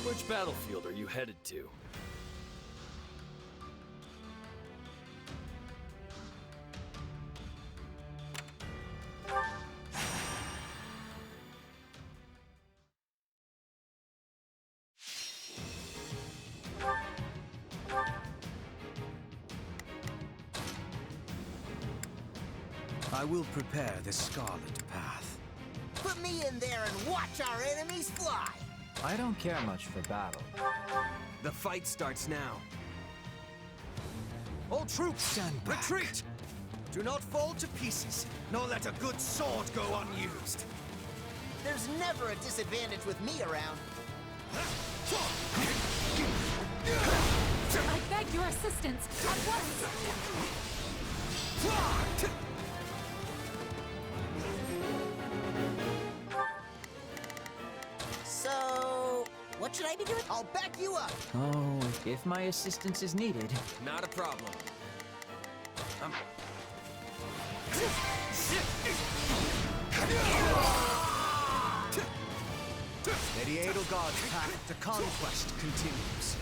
Which battlefield are you headed to? I will prepare the Scarlet path. Put me in there and watch our enemies fly! I don't care much for battle. The fight starts now. All troops, Stand back. retreat! Do not fall to pieces, nor let a good sword go unused. There's never a disadvantage with me around. I beg your assistance at once! So, what should I be doing? I'll back you up! Oh, if my assistance is needed. Not a problem. The Edelgard's path to conquest continues.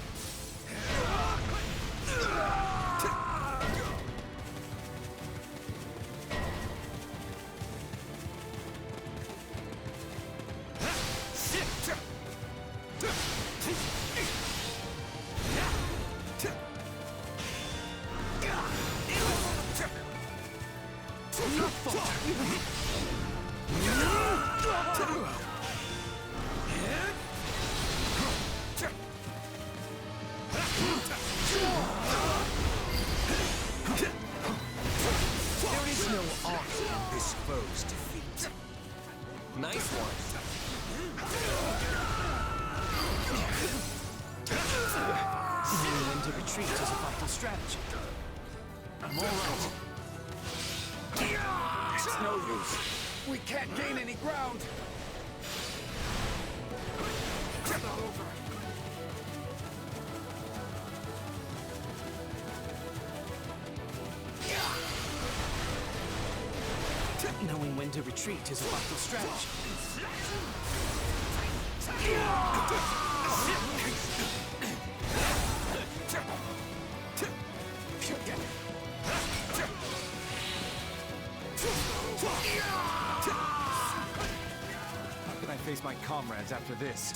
There is no art in this foe's defeat. Nice one. Knowing when to retreat is a vital strategy. I'm alright. It's no use. We can't gain any ground. It's not over. Knowing when to retreat is a vital strategy. How can I face my comrades after this?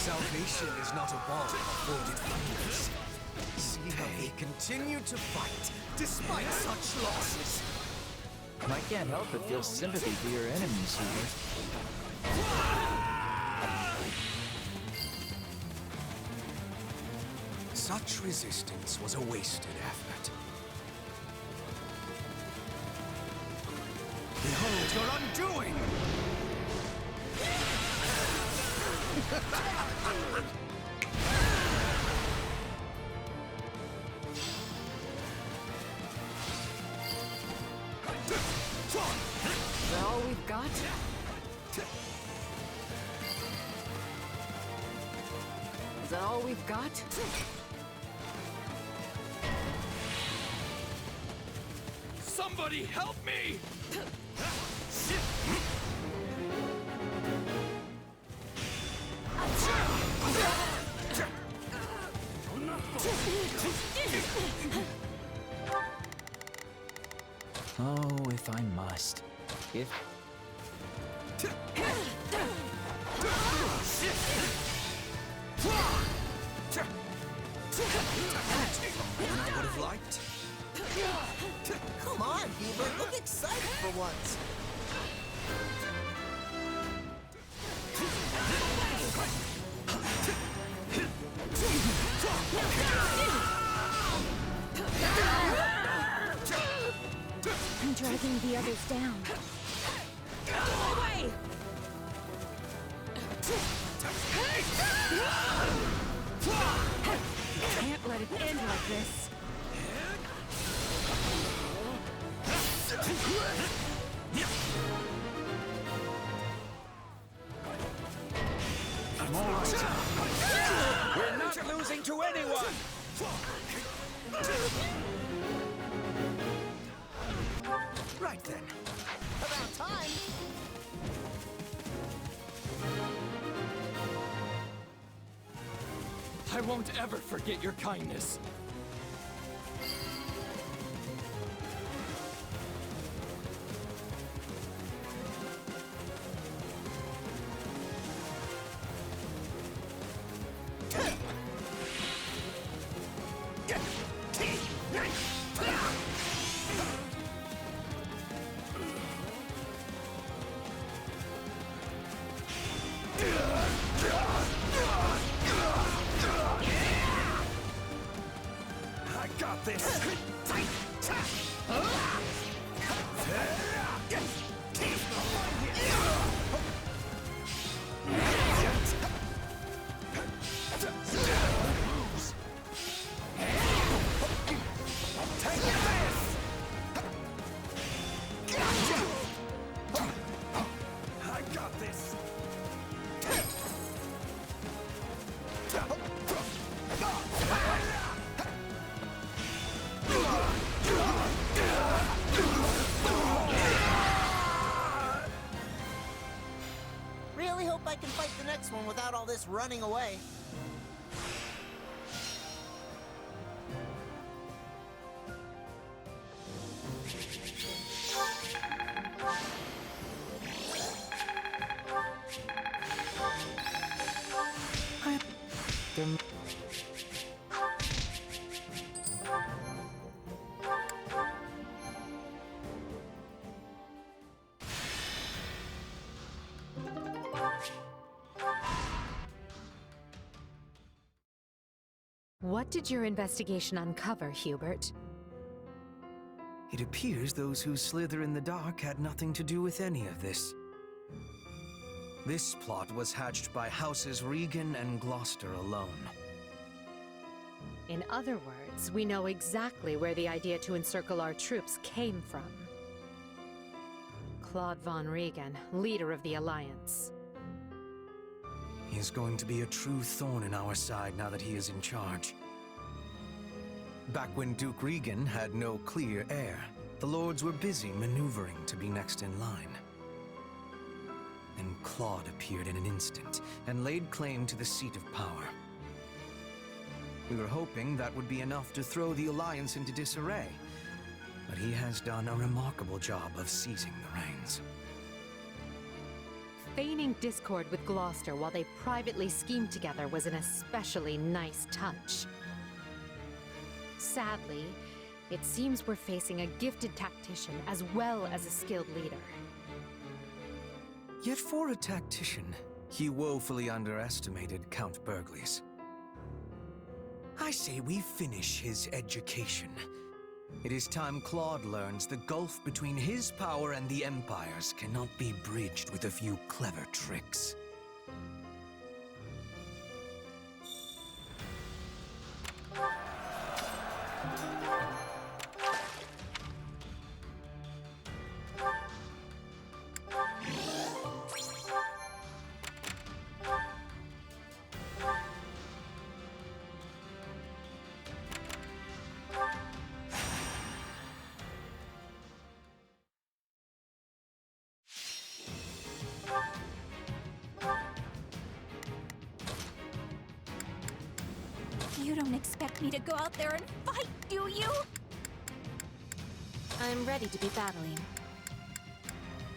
Salvation is not a ball afforded fingers. See how they continue to fight despite such losses. I can't help but feel sympathy for your enemies here. Such resistance was a wasted effort. Behold your undoing! Is that all we've got? Is that all we've got? Somebody help me! Oh, if I must. If... Than I would have liked. Come on, Hubert, look excited for once! I'm dragging the others down. Out of my way! Can't let it end like this. I'm all right. one! Right then. About time. I won't ever forget your kindness. I got this! I got this! Really hope I can fight the next one without all this running away. What did your investigation uncover, Hubert? It appears those who slither in the dark had nothing to do with any of this. This plot was hatched by Houses Regan and Gloucester alone. In other words, we know exactly where the idea to encircle our troops came from. Claude von Regan, leader of the Alliance. He is going to be a true thorn in our side now that he is in charge. Back when Duke Regan had no clear heir, the Lords were busy maneuvering to be next in line. And Claude appeared in an instant and laid claim to the seat of power. We were hoping that would be enough to throw the Alliance into disarray, but he has done a remarkable job of seizing the reins. Feigning discord with Gloucester while they privately schemed together was an especially nice touch. Sadly, it seems we're facing a gifted tactician as well as a skilled leader. Yet for a tactician, he woefully underestimated Count Burgles. I say we finish his education. It is time Claude learns the gulf between his power and the Empire's cannot be bridged with a few clever tricks. You don't expect me to go out there and fight, do you? I'm ready to be battling.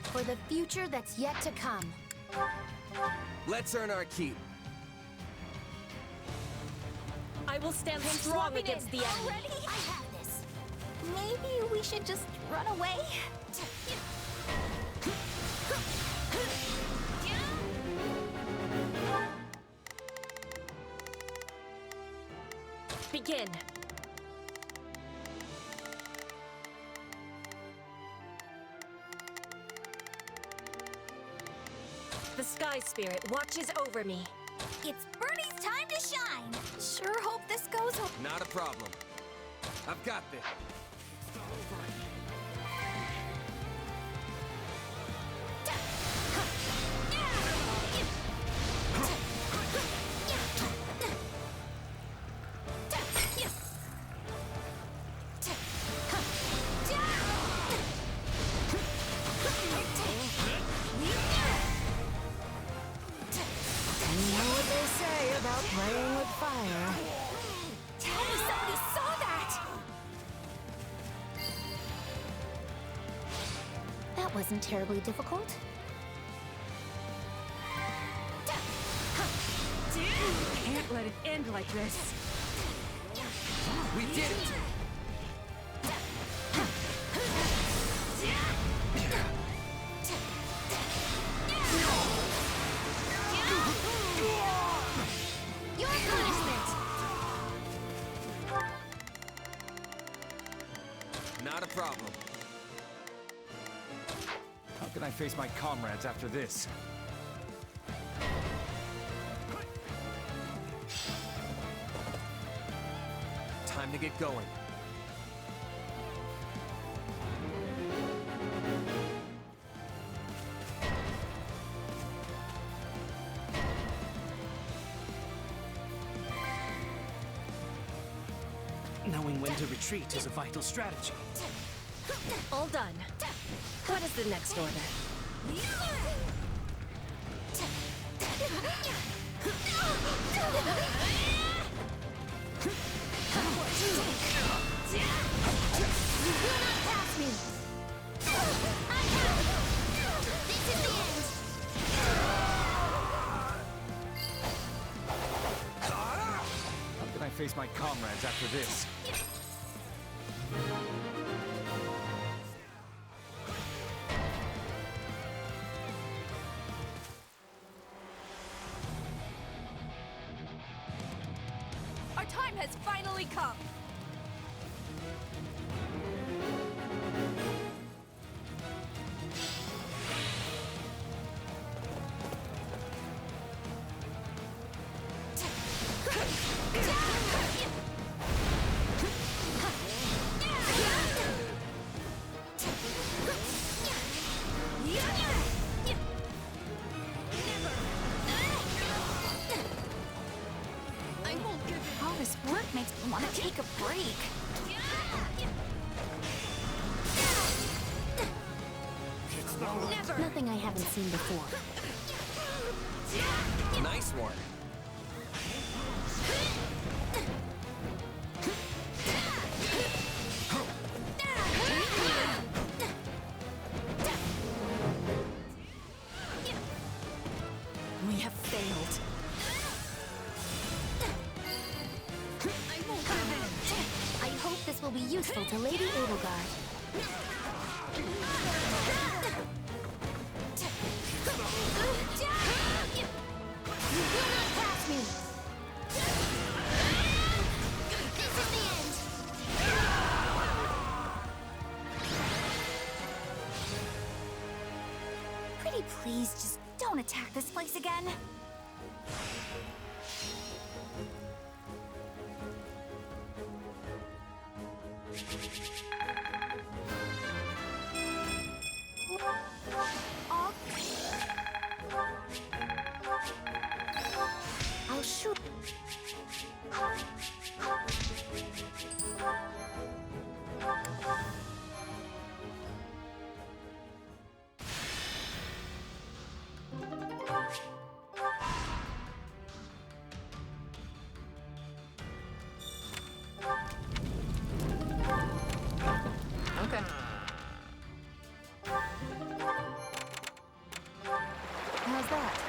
For the future that's yet to come. Let's earn our keep. I will stand strong against the enemy. Already? I have this. Maybe we should just run away? Begin. The Sky Spirit watches over me. It's Bernie's time to shine. Sure hope this goes well. Not a problem. I've got this. That wasn't terribly difficult. Can't let it end like this. We did it! Your punishment! Not a problem. How can I face my comrades after this? Time to get going. Knowing when to retreat is a vital strategy. All done. What is the next order? Pass me! I have it! This is the end! How can I face my comrades after this? Our time has finally come. All this work makes me want to take a break. Never. Nothing I haven't seen before. Nice one. We have failed. I hope this will be useful to Lady Edelgard. You will not pass me! This is the end! Pretty please, just don't attack this place again. I'll shoot. Okay. How's that?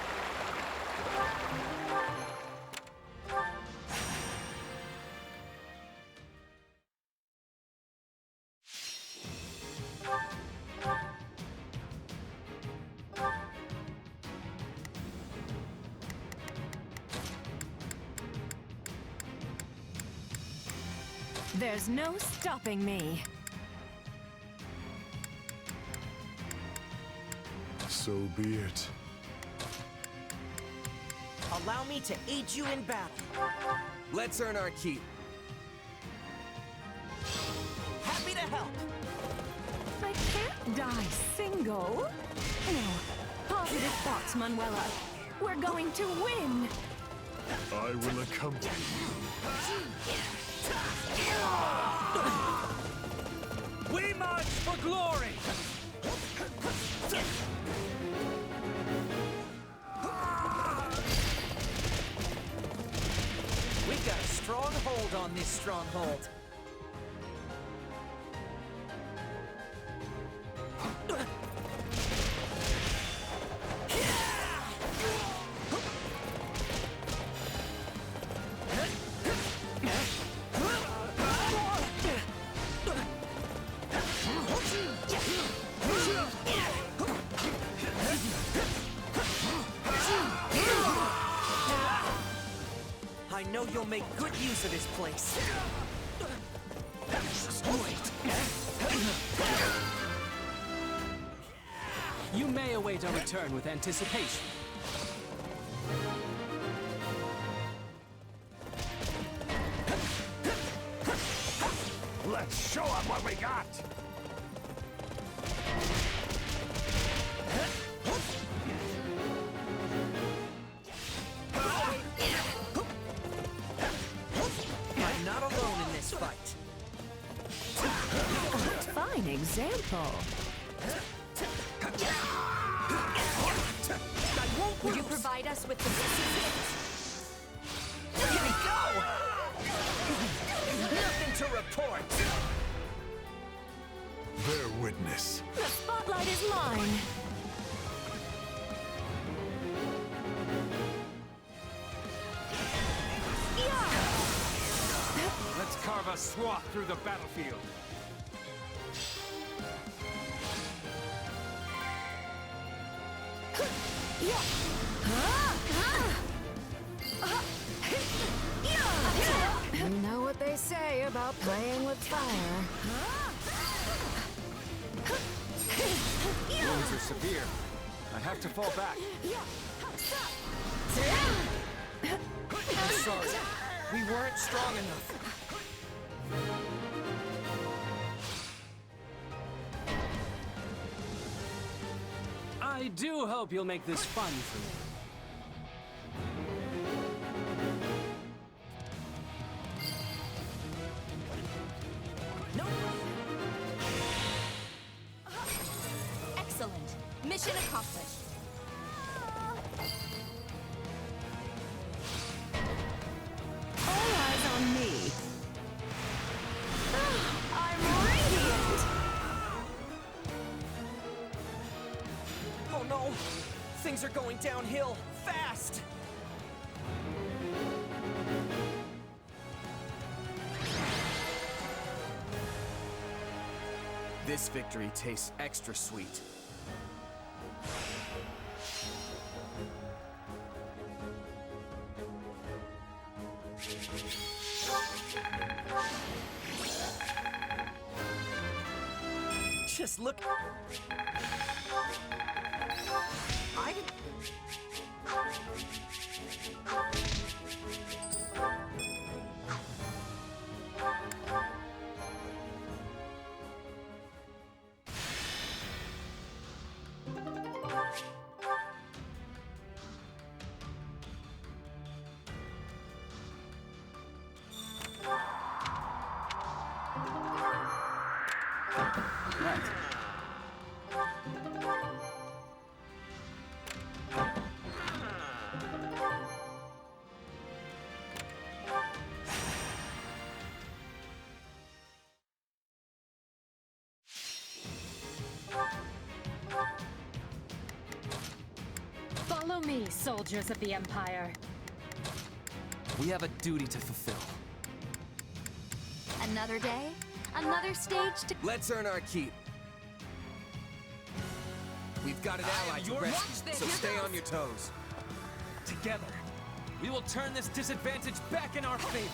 There's no stopping me. So be it. Allow me to aid you in battle. Let's earn our keep. Happy to help. I can't die single. No. Positive thoughts, Manuela. We're going to win. I will accompany you. We march for glory! We've got a strong hold on this stronghold. will make good use of this place. You may await a return with anticipation. Let's show 'em what we got! I'm not alone in this fight. Fine example. Would you provide us with the Here we go! Nothing to report. Bear witness. The spotlight is mine. Let's carve a swath through the battlefield. You know what they say about playing with fire. Wounds are severe. I have to fall back. I'm sorry. We weren't strong enough. I do hope you'll make this fun for me. Excellent. Mission accomplished. All eyes on me. I'm radiant! Oh no! Things are going downhill fast! This victory tastes extra sweet. Just look. Follow me, soldiers of the Empire. We have a duty to fulfill. Another day, another stage to... Let's earn our keep. We've got an ally to rescue, so stay on your toes. Together, we will turn this disadvantage back in our favor.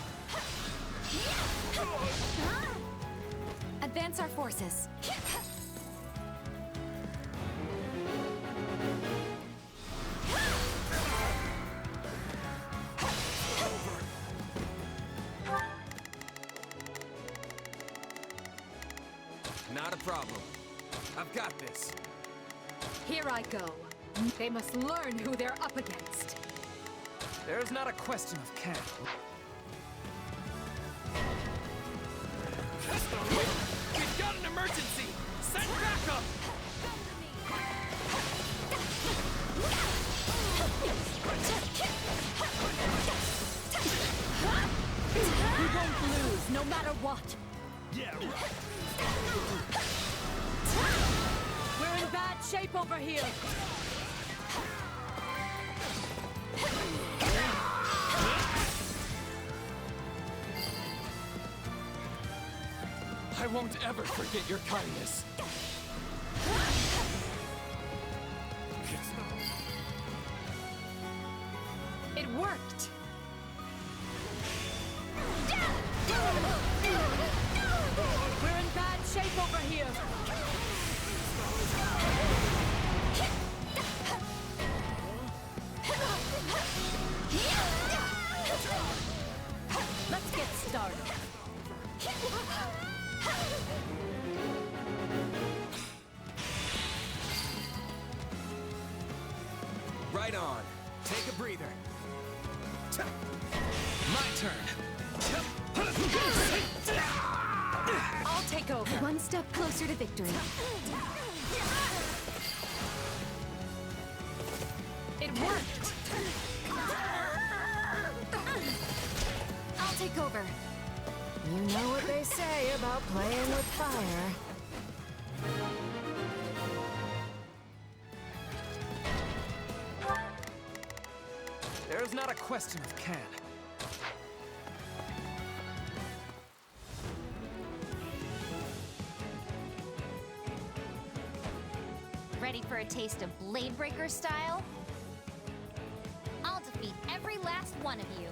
Advance our forces. Not a problem. I've got this. Here I go. They must learn who they're up against. There's not a question of can. We've got an emergency! Send backup! We won't lose, no matter what. Yeah, right. We're in bad shape over here. I won't ever forget your kindness. It worked. here! Let's get started. Right on. Take a breather. My turn. I'll take over. One step closer to victory. It worked! I'll take over. You know what they say about playing with fire. There's not a question of can. Ready for a taste of Blade Breaker style? I'll defeat every last one of you.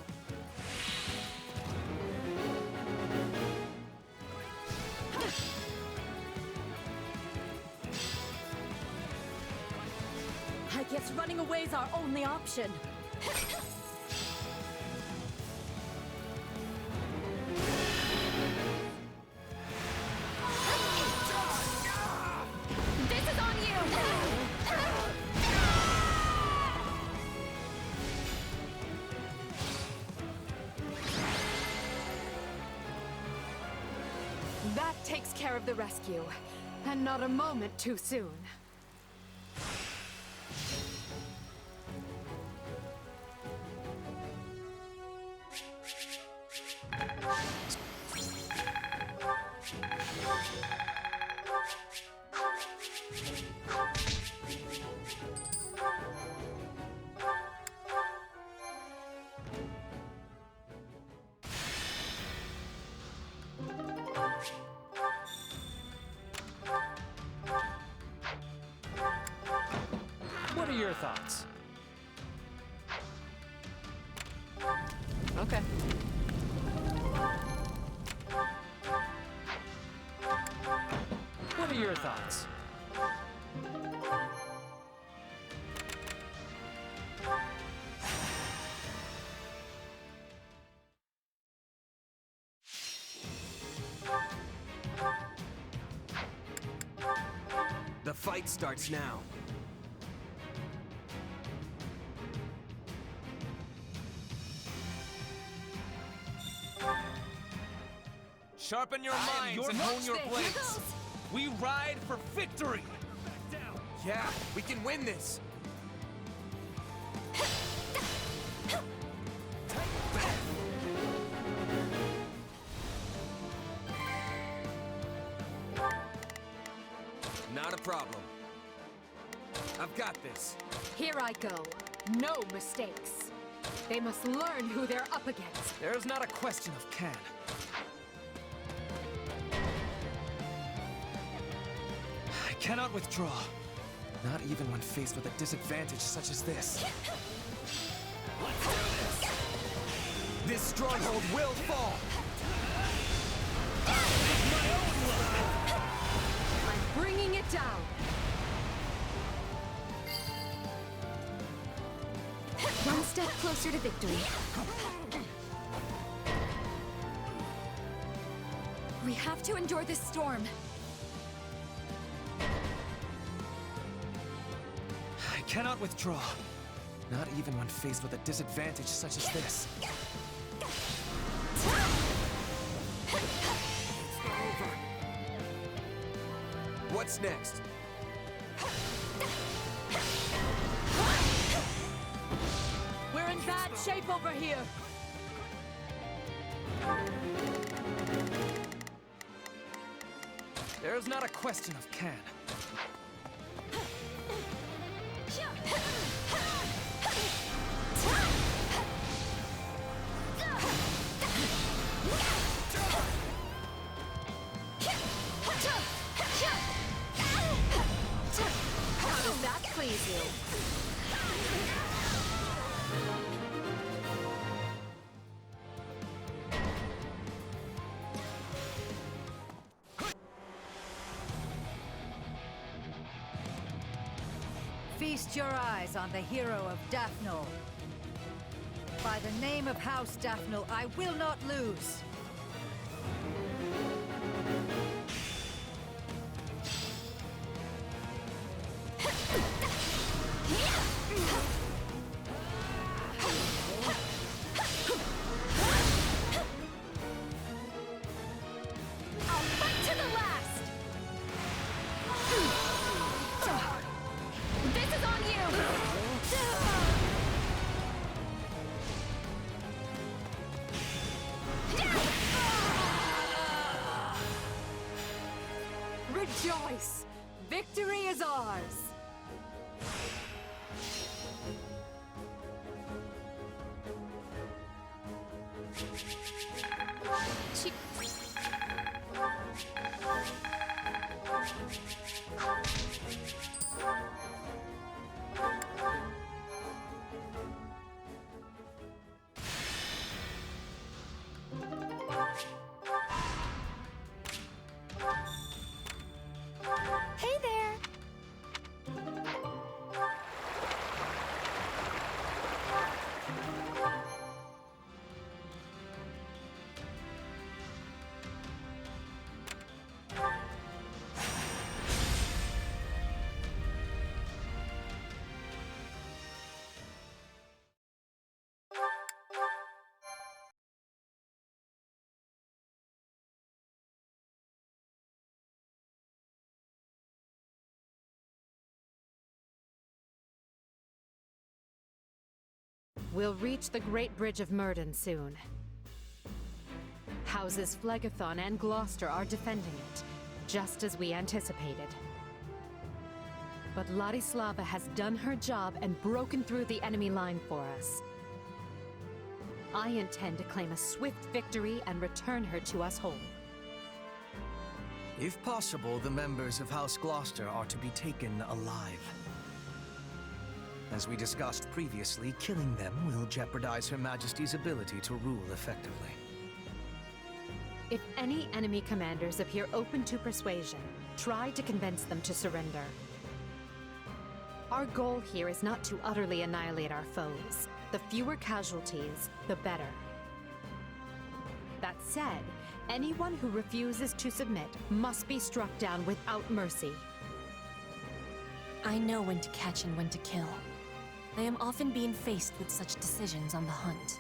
I guess running away's our only option. This is on you! That takes care of the rescue. And not a moment too soon. What are your thoughts? Okay. What are your thoughts? The fight starts now. Sharpen your minds and hone your blades. We ride for victory! Yeah, we can win this! Not a problem. I've got this. Here I go. No mistakes. They must learn who they're up against. There's not a question of can. I cannot withdraw. Not even when faced with a disadvantage such as this. Let's do this! This stronghold will fall! I'm bringing it down. One step closer to victory. We have to endure this storm. I cannot withdraw. Not even when faced with a disadvantage such as this. What's next? We're in bad shape over here. There's not a question of can. How does that please you? Feast your eyes on the hero of Daphnel. By the name of House Daphnel, I will not lose. Rejoice! Victory is ours! Hey there! We'll reach the Great Bridge of Myrden soon. Houses Phlegethon and Gloucester are defending it, just as we anticipated. But Ladislava has done her job and broken through the enemy line for us. I intend to claim a swift victory and return her to us whole. If possible, the members of House Gloucester are to be taken alive. As we discussed previously, killing them will jeopardize Her Majesty's ability to rule effectively. If any enemy commanders appear open to persuasion, try to convince them to surrender. Our goal here is not to utterly annihilate our foes. The fewer casualties, the better. That said, anyone who refuses to submit must be struck down without mercy. I know when to catch and when to kill. I am often being faced with such decisions on the hunt.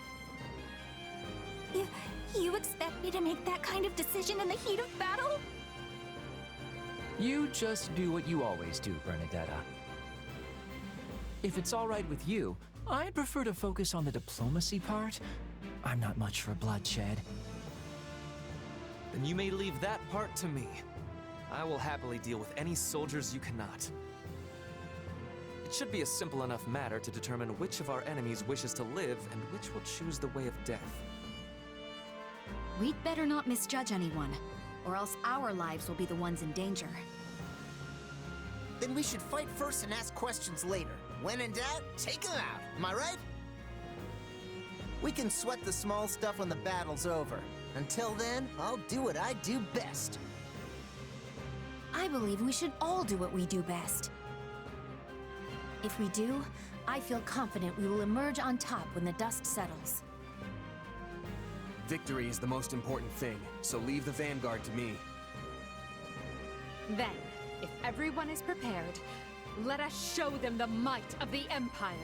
You expect me to make that kind of decision in the heat of battle? You just do what you always do, Bernadetta. If it's all right with you, I'd prefer to focus on the diplomacy part. I'm not much for bloodshed. Then you may leave that part to me. I will happily deal with any soldiers you cannot. It should be a simple enough matter to determine which of our enemies wishes to live and which will choose the way of death. We'd better not misjudge anyone, or else our lives will be the ones in danger. Then we should fight first and ask questions later. When in doubt, take them out. Am I right? We can sweat the small stuff when the battle's over. Until then, I'll do what I do best. I believe we should all do what we do best. If we do, I feel confident we will emerge on top when the dust settles. Victory is the most important thing, so leave the vanguard to me. Then, if everyone is prepared, let us show them the might of the Empire.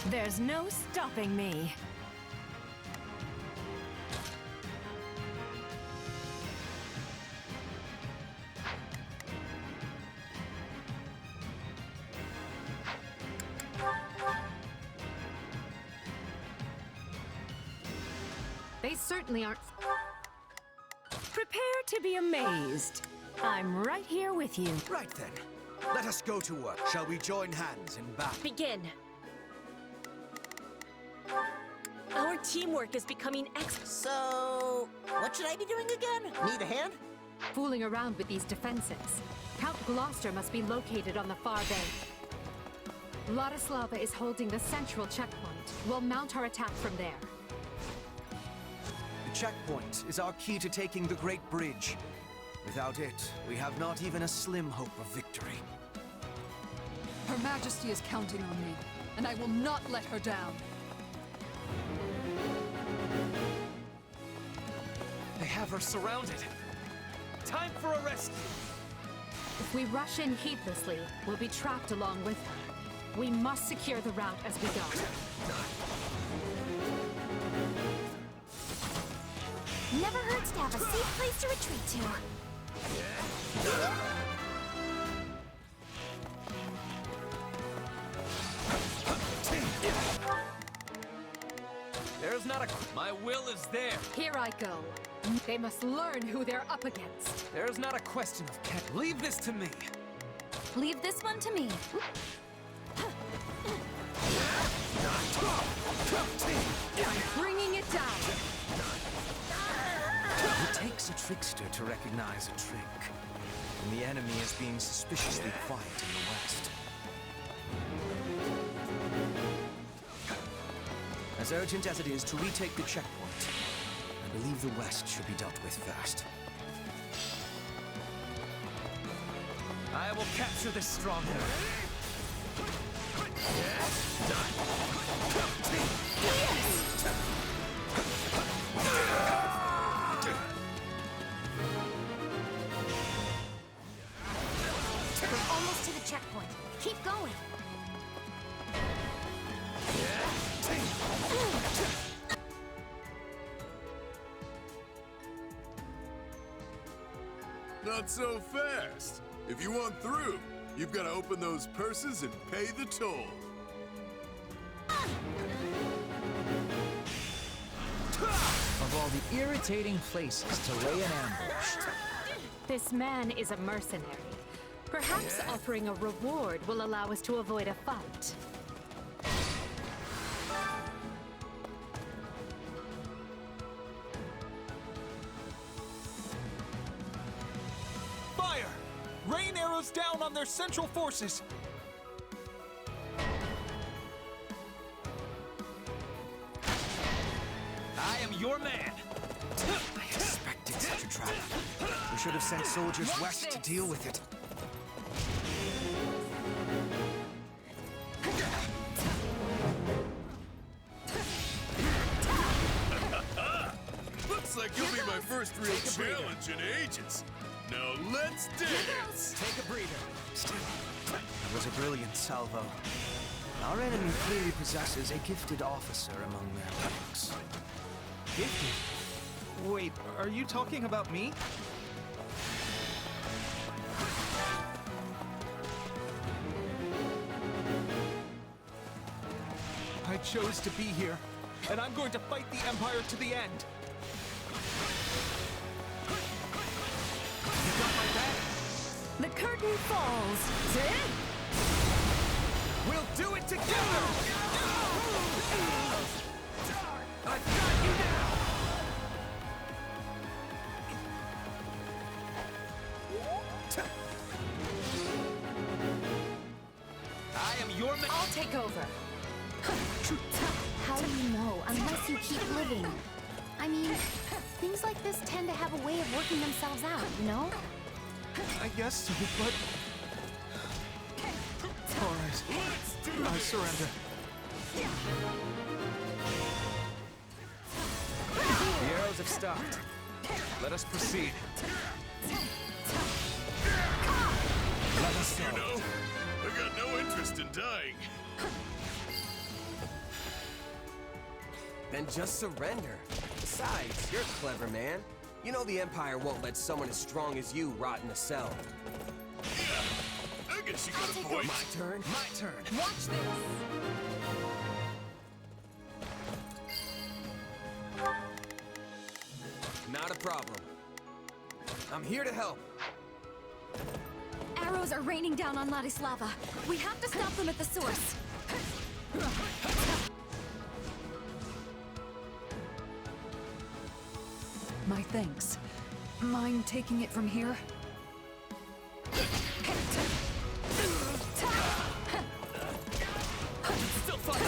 There's no stopping me. They certainly aren't. to be amazed. I'm right here with you. Right then. Let us go to work. Shall we join hands in battle? Begin. Our teamwork is becoming So, what should I be doing again? Need a hand? Fooling around with these defenses. Count Gloucester must be located on the far bank. Vladislava is holding the central checkpoint. We'll mount our attack from there. The checkpoint is our key to taking the Great Bridge. Without it, we have not even a slim hope of victory. Her Majesty is counting on me, and I will not let her down. They have her surrounded. Time for a rescue. If we rush in heedlessly, we'll be trapped along with her. We must secure the route as we go. Never hurts to have a safe place to retreat to. There's not a... My will is there. Here I go. They must learn who they're up against. There's not a question of leave this to me. Leave this one to me. I'm bringing it down. It takes a trickster to recognize a trick. And the enemy is being suspiciously quiet in the west. As urgent as it is to retake the checkpoint, I believe the west should be dealt with first. I will capture this stronghold. We're almost to the checkpoint. Keep going. Not so fast. If you want through, you've got to open those purses and pay the toll. Of all the irritating places to lay an ambush. This man is a mercenary. Perhaps offering a reward will allow us to avoid a fight. Fire! Rain arrows down on their central forces! I am your man! I expected such a trap. We should have sent soldiers west to deal with it. Looks like you'll be my first real challenge in ages. Now let's dance! Take a breather. Still, that was a brilliant salvo. Our enemy clearly possesses a gifted officer among their ranks. Gifted? Wait, are you talking about me? I chose to be here, and I'm going to fight the Empire to the end. You got my back? The curtain falls. See? We'll do it together! I've got you now! I am your man. I'll take over. How do you know unless you keep living? I mean, things like this tend to have a way of working themselves out, you know? I guess so, but... All right, I surrender. The arrows have stopped. Let us proceed. Let us go. You know, I got no interest in dying. Then just surrender. Besides, you're a clever man. You know the Empire won't let someone as strong as you rot in a cell. Yeah, I guess you got a point. My turn? My turn. Watch this. Not a problem. I'm here to help. Arrows are raining down on Ladislava. We have to stop them at the source. My thanks. Mind taking it from here? Still fun.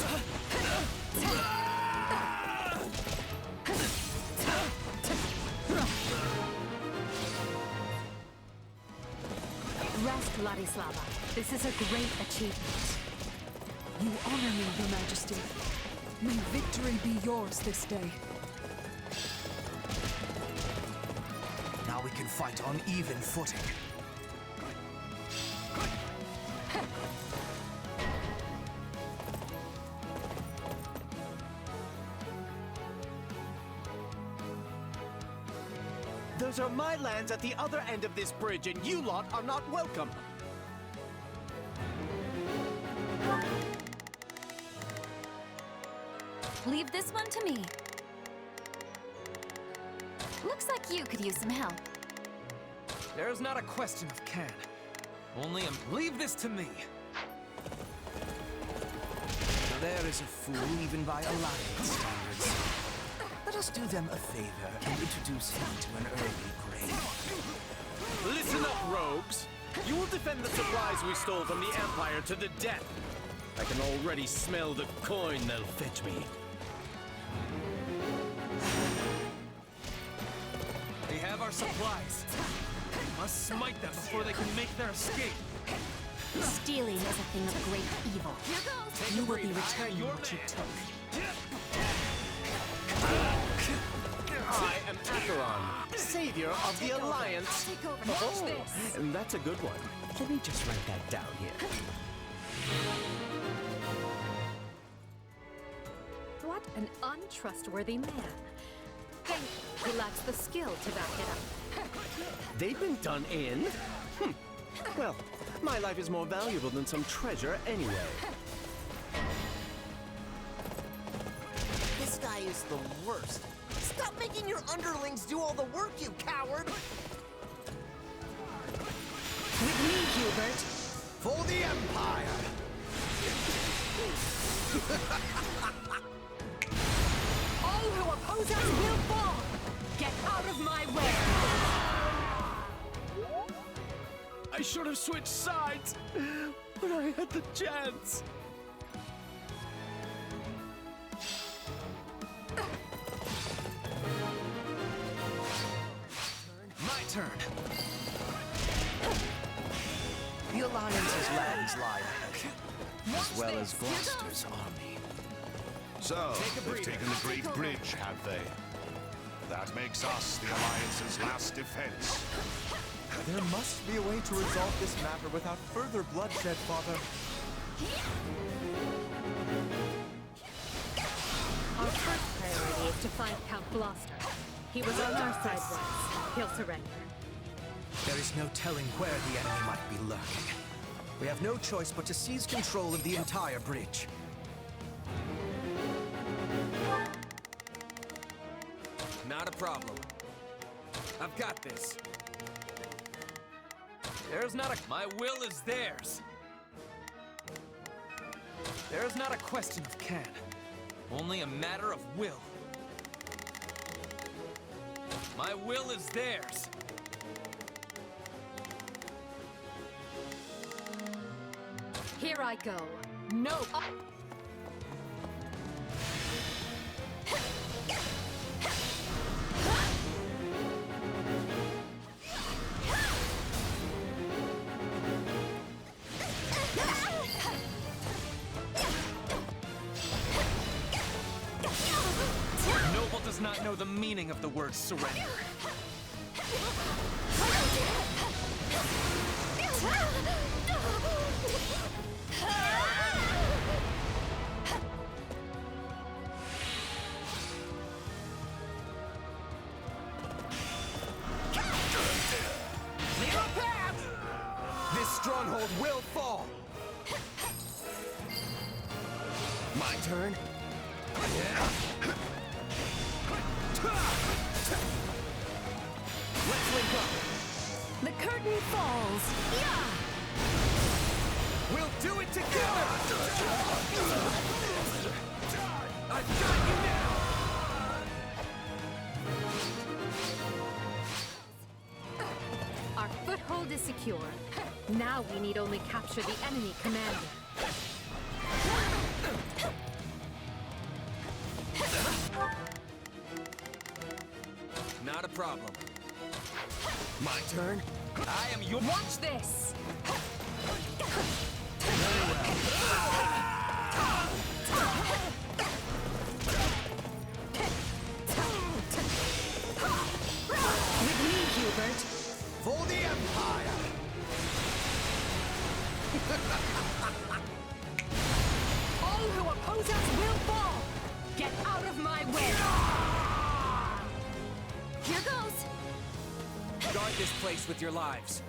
Rest, Ladislava. This is a great achievement. You honor me, Your Majesty. May victory be yours this day. Now we can fight on even footing. Those are my lands at the other end of this bridge, and you lot are not welcome. Leave this one to me. Looks like you could use some help. There's not a question of can. Only leave this to me. Now there is a fool even by Alliance standards. Let us do them a favor and introduce him to an early grave. Listen up, rogues. You will defend the supplies we stole from the Empire to the death. I can already smell the coin they'll fetch me. They have our supplies. We must smite them before they can make their escape. Stealing is a thing of great evil. You will be returning what you took. I am Acheron, savior of the Alliance. Oh, and that's a good one. Let me just write that down here. What an untrustworthy man. Think he lacks the skill to back it up. They've been done in? Well, my life is more valuable than some treasure anyway. This guy is the worst. Stop making your underlings do all the work, you coward! With me, Hubert. For the Empire! All who oppose us will fall! Get out of my way! I should have switched sides when I had the chance. My turn. The Alliance's lands lie ahead, as well as Gloucester's army. So, they've taken the Great Bridge, have they? That makes us the Alliance's last defense. There must be a way to resolve this matter without further bloodshed, Father. Our first priority is to find Count Gloucester. He was on our side once. He'll surrender. There is no telling where the enemy might be lurking. We have no choice but to seize control of the entire bridge. Not a problem. I've got this. There's not a... My will is theirs. There's not a question of can. Only a matter of will. My will is theirs. Here I go. No. Noble does not know the meaning of the word surrender. This stronghold will fall. My turn. Let's link up. The curtain falls. Yeah! We'll do it together! I've got you now! Our foothold is secure. Now we need only capture the enemy commander. Not a problem. My turn. I am your— Watch this! With me, Hubert. For the Empire! All who oppose us will fall! Get out of my way! Here goes! Guard this place with your lives.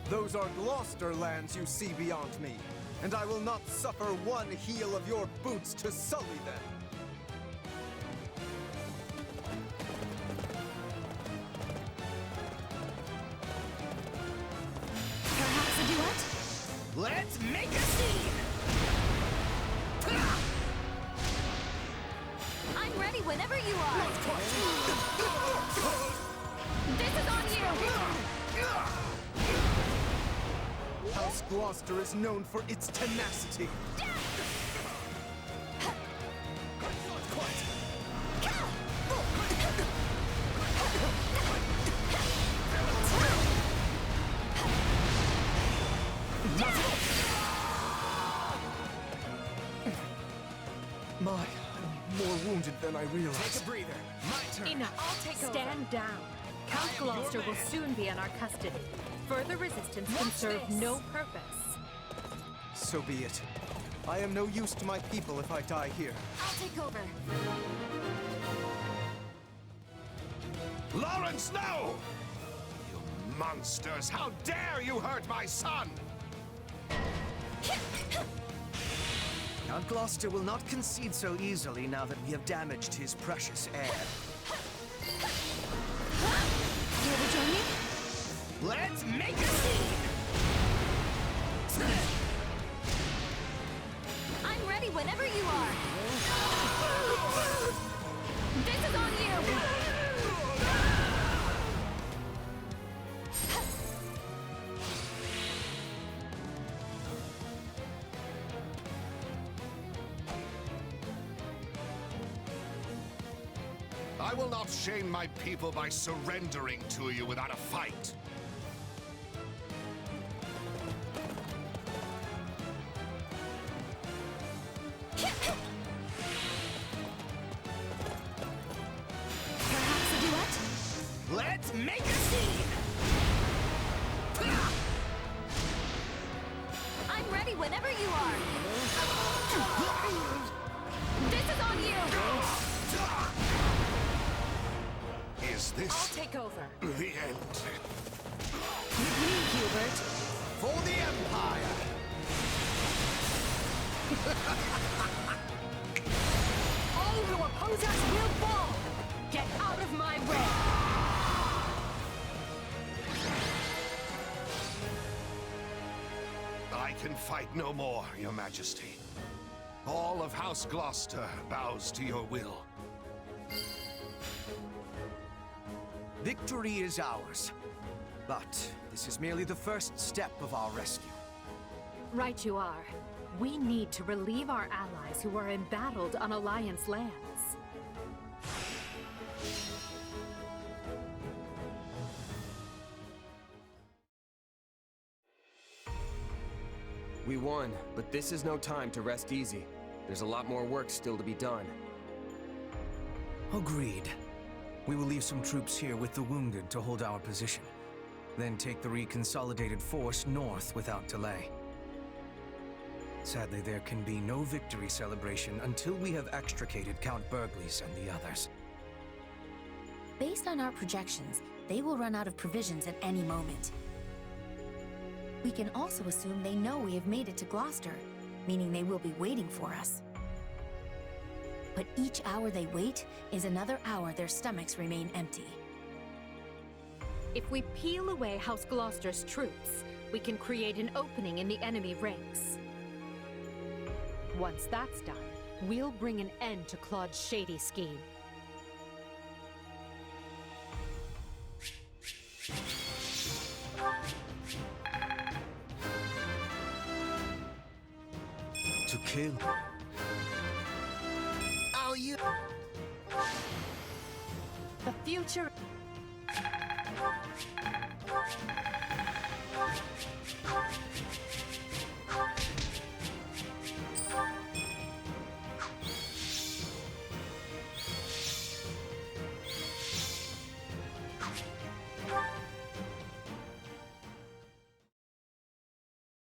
Those are Gloucester lands you see beyond me, and I will not suffer one heel of your boots to sully them. Perhaps a duet? Let's make a scene! I'm ready whenever you are! This is on you! House Gloucester is known for its tenacity. My, I'm more wounded than I realized. Take a breather. My turn. Enough. I'll take over. Stand down. Count Gloucester will soon be in our custody. Further resistance can serve no purpose. So be it. I am no use to my people if I die here. I'll take over. Lawrence, no! You monsters! How dare you hurt my son! Count Gloucester will not concede so easily now that we have damaged his precious heir. Here to join me? Let's make a scene! I'm ready whenever you are! This is on you! I will not shame my people by surrendering to you without a fight. Perhaps a duet? Let's make a scene! I'm ready whenever you are! This is on you! Is this I'll take over. the end? With me, Hubert. For the Empire! All who oppose us will fall! Get out of my way! I can fight no more, Your Majesty. All of House Gloucester bows to your will. Victory is ours. But this is merely the first step of our rescue. Right you are. We need to relieve our allies who are embattled on Alliance lands. We won, but this is no time to rest easy. There's a lot more work still to be done. Agreed. We will leave some troops here with the wounded to hold our position. Then take the reconsolidated force north without delay. Sadly, there can be no victory celebration until we have extricated Count Burgles and the others. Based on our projections, they will run out of provisions at any moment. We can also assume they know we have made it to Gloucester, meaning they will be waiting for us. But each hour they wait is another hour their stomachs remain empty. If we peel away House Gloucester's troops, we can create an opening in the enemy ranks. Once that's done, we'll bring an end to Claude's shady scheme. To kill. Oh, you... The future...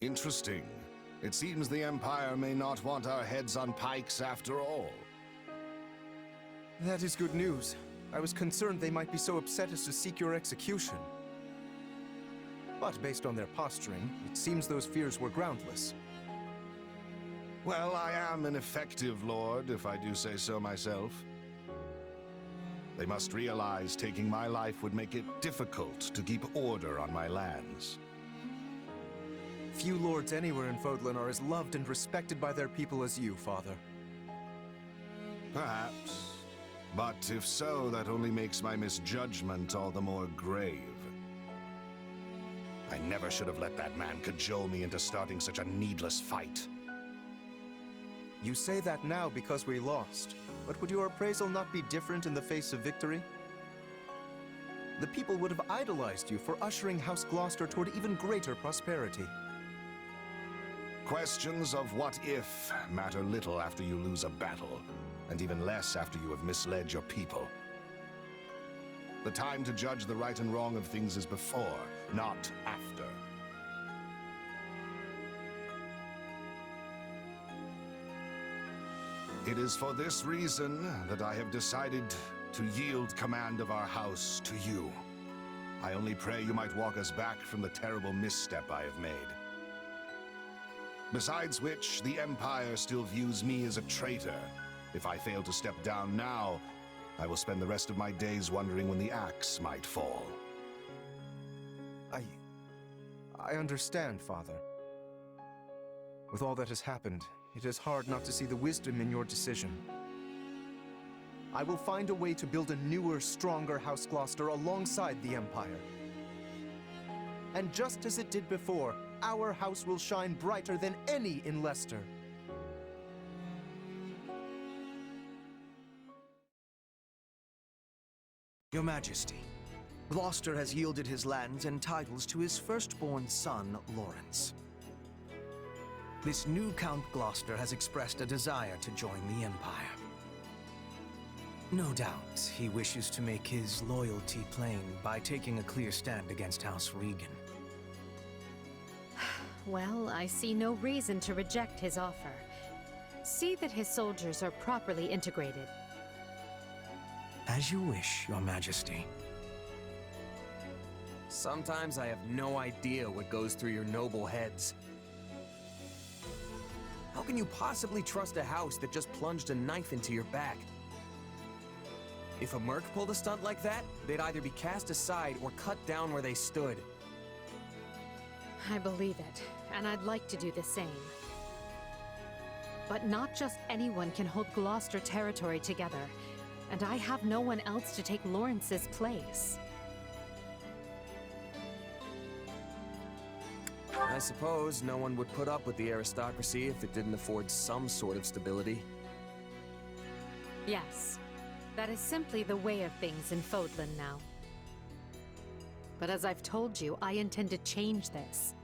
Interesting. It seems the Empire may not want our heads on pikes after all. That is good news. I was concerned they might be so upset as to seek your execution. But based on their posturing, it seems those fears were groundless. Well, I am an effective lord, if I do say so myself. They must realize taking my life would make it difficult to keep order on my lands. Few lords anywhere in Fodlan are as loved and respected by their people as you, Father. Perhaps. But if so, that only makes my misjudgment all the more grave. I never should have let that man cajole me into starting such a needless fight. You say that now because we lost, but would your appraisal not be different in the face of victory? The people would have idolized you for ushering House Gloucester toward even greater prosperity. Questions of what if matter little after you lose a battle, and even less after you have misled your people. The time to judge the right and wrong of things is before, not after. It is for this reason that I have decided to yield command of our house to you. I only pray you might walk us back from the terrible misstep I have made. Besides which, the Empire still views me as a traitor. If I fail to step down now, I will spend the rest of my days wondering when the axe might fall. I understand, Father. With all that has happened, it is hard not to see the wisdom in your decision. I will find a way to build a newer, stronger House Gloucester alongside the Empire. And just as it did before, our house will shine brighter than any in Leicester. Your Majesty, Gloucester has yielded his lands and titles to his firstborn son, Lawrence. This new Count Gloucester has expressed a desire to join the Empire. No doubt, he wishes to make his loyalty plain by taking a clear stand against House Regan. Well, I see no reason to reject his offer. See that his soldiers are properly integrated. As you wish, Your Majesty. Sometimes I have no idea what goes through your noble heads. How can you possibly trust a house that just plunged a knife into your back? If a merc pulled a stunt like that, they'd either be cast aside or cut down where they stood. I believe it, and I'd like to do the same. But not just anyone can hold Gloucester territory together, and I have no one else to take Lawrence's place. I suppose no one would put up with the aristocracy if it didn't afford some sort of stability. Yes, that is simply the way of things in Fodlan now. But as I've told you, I intend to change this.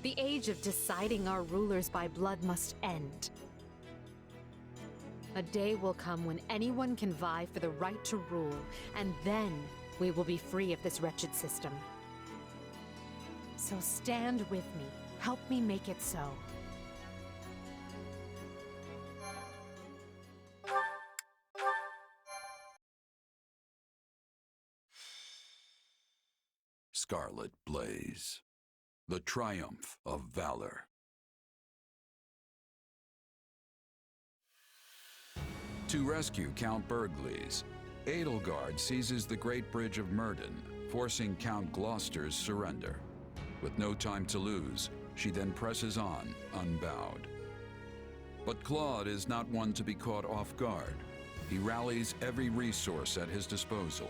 The age of deciding our rulers by blood must end. A day will come when anyone can vie for the right to rule, and then we will be free of this wretched system. So stand with me. Help me make it so. Scarlet Blaze. The triumph of valor. To rescue Count Burgles, Edelgard seizes the Great Bridge of Myrden, forcing Count Gloucester's surrender. With no time to lose, she then presses on, unbowed. But Claude is not one to be caught off guard. He rallies every resource at his disposal,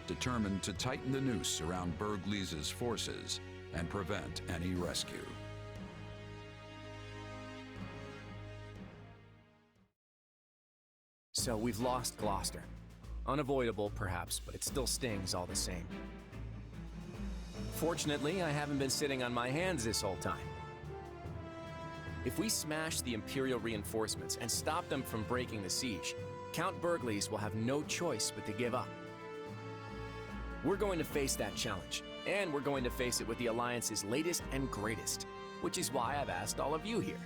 determined to tighten the noose around Burgles' forces and prevent any rescue. So we've lost Gloucester. Unavoidable, perhaps, but it still stings all the same. Fortunately, I haven't been sitting on my hands this whole time. If we smash the Imperial reinforcements and stop them from breaking the siege, Count Burgles will have no choice but to give up. We're going to face that challenge, and we're going to face it with the Alliance's latest and greatest, which is why I've asked all of you here.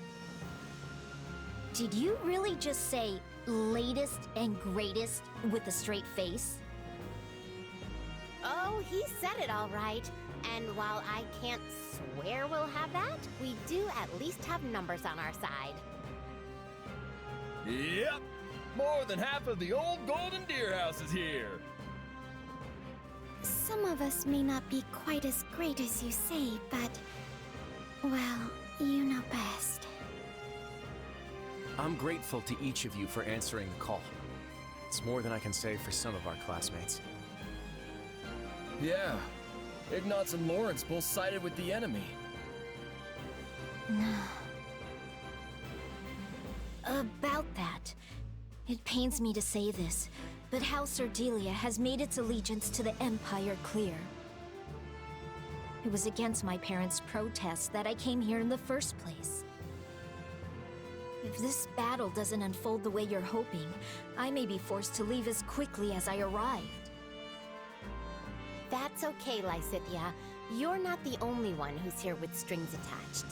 Did you really just say latest and greatest with a straight face? Oh, he said it all right. And while I can't swear we'll have that, we do at least have numbers on our side. Yep! More than half of the old Golden Deer House is here! Some of us may not be quite as great as you say, but... well, you know best. I'm grateful to each of you for answering the call. It's more than I can say for some of our classmates. Yeah. Ignatz and Lawrence both sided with the enemy. No. About that, it pains me to say this, but House Ardelia has made its allegiance to the Empire clear. It was against my parents' protests that I came here in the first place. If this battle doesn't unfold the way you're hoping, I may be forced to leave as quickly as I arrived. That's okay, Lysithia. You're not the only one who's here with strings attached.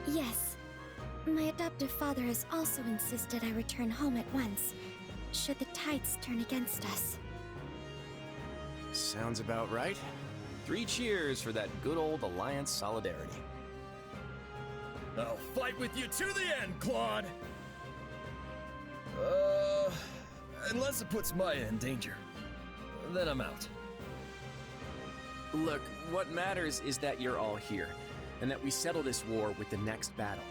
Yes. My adoptive father has also insisted I return home at once, should the tides turn against us. Sounds about right. 3 cheers for that good old Alliance solidarity. I'll fight with you to the end, Claude! Unless it puts Maya in danger. Then I'm out. Look, what matters is that you're all here, and that we settle this war with the next battle.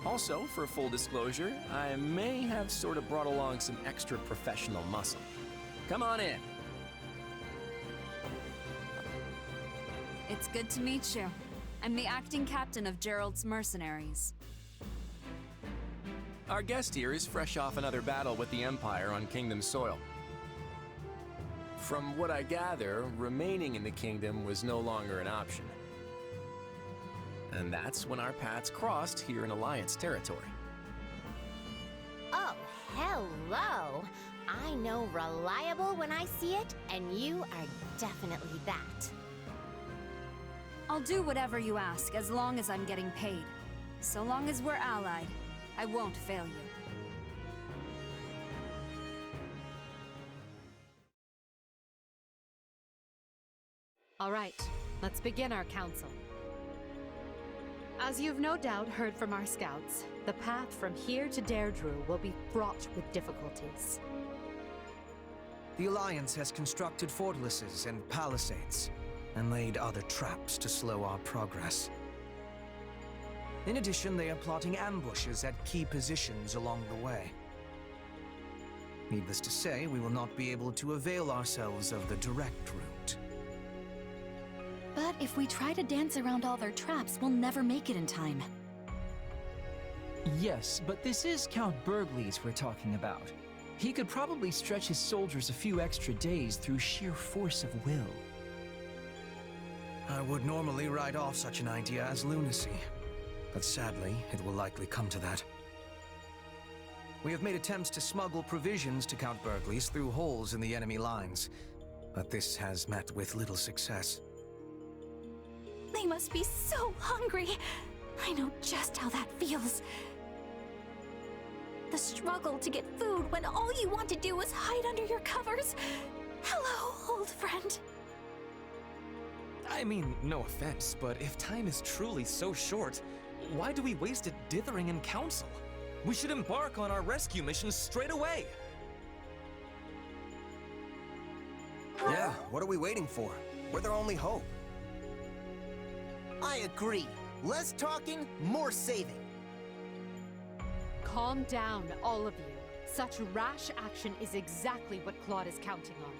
Also, for full disclosure, I may have sort of brought along some extra professional muscle. Come on in. It's good to meet you. I'm the acting captain of Gerald's mercenaries. Our guest here is fresh off another battle with the Empire on Kingdom soil. From what I gather, remaining in the Kingdom was no longer an option. And that's when our paths crossed here in Alliance territory. Oh, hello! I know reliable when I see it, and you are definitely that. I'll do whatever you ask, as long as I'm getting paid. So long as we're allied, I won't fail you. All right, let's begin our council. As you've no doubt heard from our scouts, the path from here to Deirdre will be fraught with difficulties. The Alliance has constructed fortresses and palisades, and laid other traps to slow our progress. In addition, they are plotting ambushes at key positions along the way. Needless to say, we will not be able to avail ourselves of the direct route. But if we try to dance around all their traps, we'll never make it in time. Yes, but this is Count Burgles we're talking about. He could probably stretch his soldiers a few extra days through sheer force of will. I would normally write off such an idea as lunacy, but sadly, it will likely come to that. We have made attempts to smuggle provisions to Count Burgles through holes in the enemy lines, but this has met with little success. They must be so hungry. I know just how that feels. The struggle to get food when all you want to do is hide under your covers. Hello, old friend. I mean, no offense, but if time is truly so short, why do we waste it dithering in council? We should embark on our rescue mission straight away! Yeah, what are we waiting for? We're their only hope. I agree. Less talking, more saving. Calm down, all of you. Such rash action is exactly what Claude is counting on.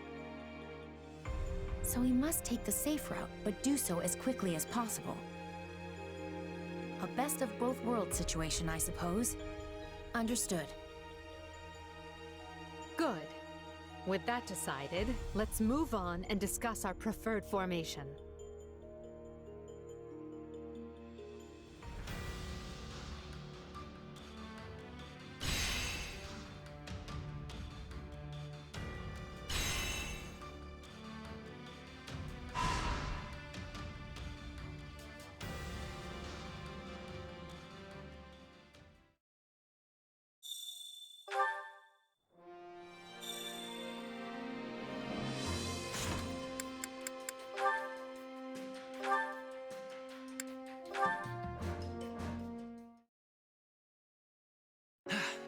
So we must take the safe route, but do so as quickly as possible. A best of both worlds situation, I suppose. Understood. Good. With that decided, let's move on and discuss our preferred formation.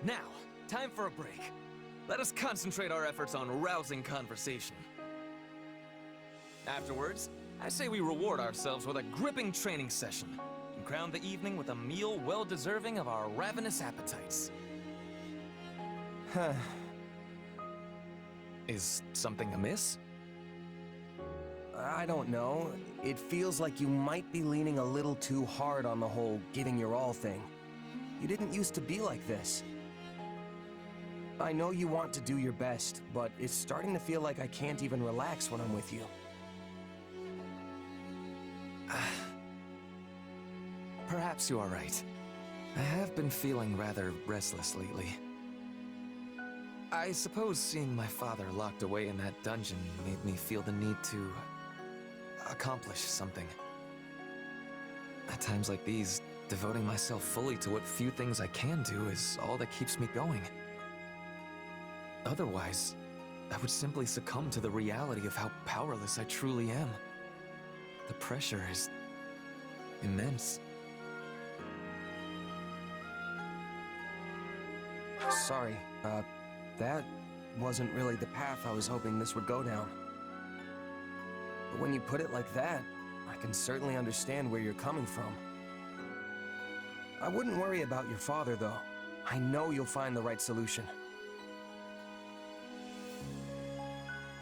Now, time for a break. Let us concentrate our efforts on rousing conversation. Afterwards, I say we reward ourselves with a gripping training session and crown the evening with a meal well deserving of our ravenous appetites. Is something amiss? I don't know. It feels like you might be leaning a little too hard on the whole giving your all thing. You didn't used to be like this. I know you want to do your best, but it's starting to feel like I can't even relax when I'm with you. Perhaps you are right. I have been feeling rather restless lately. I suppose seeing my father locked away in that dungeon made me feel the need to accomplish something. At times like these, devoting myself fully to what few things I can do is all that keeps me going. Otherwise, I would simply succumb to the reality of how powerless I truly am. The pressure is immense. Sorry, that wasn't really the path I was hoping this would go down. But when you put it like that, I can certainly understand where you're coming from. I wouldn't worry about your father, though. I know you'll find the right solution.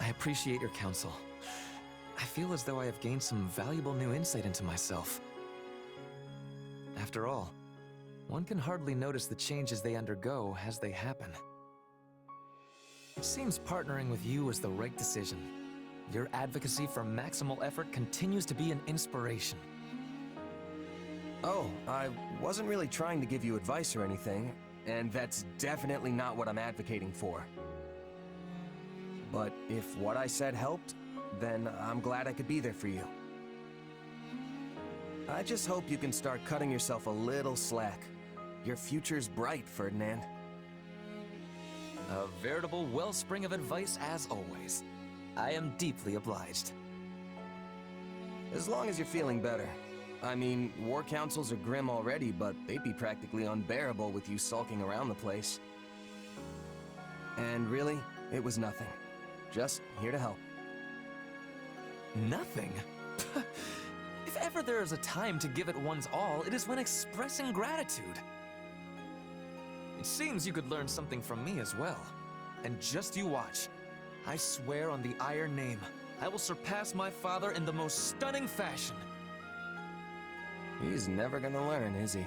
I appreciate your counsel. I feel as though I have gained some valuable new insight into myself. After all, one can hardly notice the changes they undergo as they happen. It seems partnering with you is the right decision. Your advocacy for maximal effort continues to be an inspiration. Oh, I wasn't really trying to give you advice or anything, and that's definitely not what I'm advocating for. But if what I said helped, then I'm glad I could be there for you. I just hope you can start cutting yourself a little slack. Your future's bright, Ferdinand. A veritable wellspring of advice as always. I am deeply obliged. As long as you're feeling better. I mean, war councils are grim already, but they'd be practically unbearable with you sulking around the place. And really, it was nothing. Just here to help. Nothing? If ever there is a time to give it one's all, it is when expressing gratitude. It seems you could learn something from me as well. And just you watch. I swear on the Iron Name, I will surpass my father in the most stunning fashion. He's never gonna learn, is he?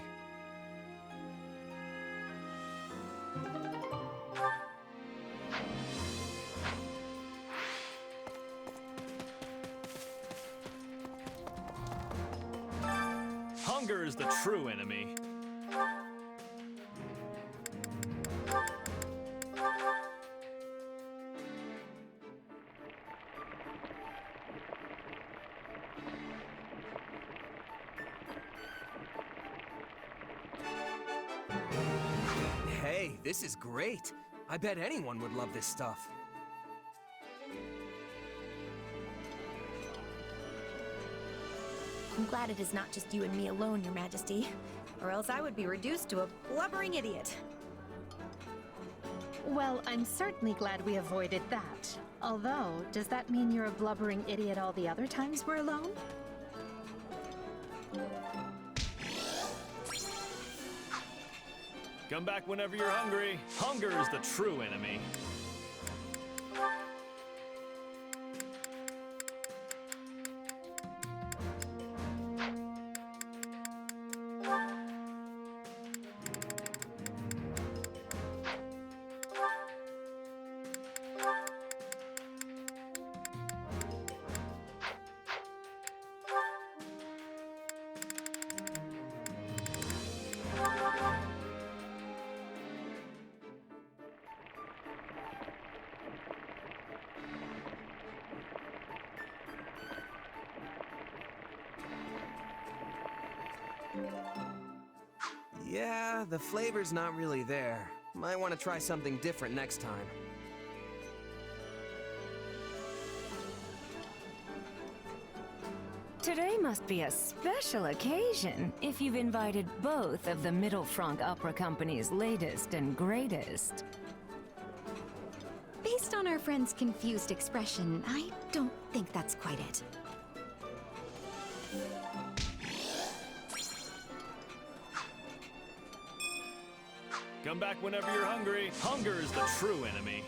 Hunger is the true enemy. Hey, this is great. I bet anyone would love this stuff. I'm glad it is not just you and me alone, Your Majesty. Or else I would be reduced to a blubbering idiot. Well, I'm certainly glad we avoided that. Although, does that mean you're a blubbering idiot all the other times we're alone? Come back whenever you're hungry. Hunger is the true enemy. Yeah, the flavor's not really there. Might want to try something different next time. Today must be a special occasion if you've invited both of the Middle Franc Opera Company's latest and greatest. Based on our friend's confused expression, I don't think that's quite it. Come back whenever you're hungry. Hunger is the true enemy.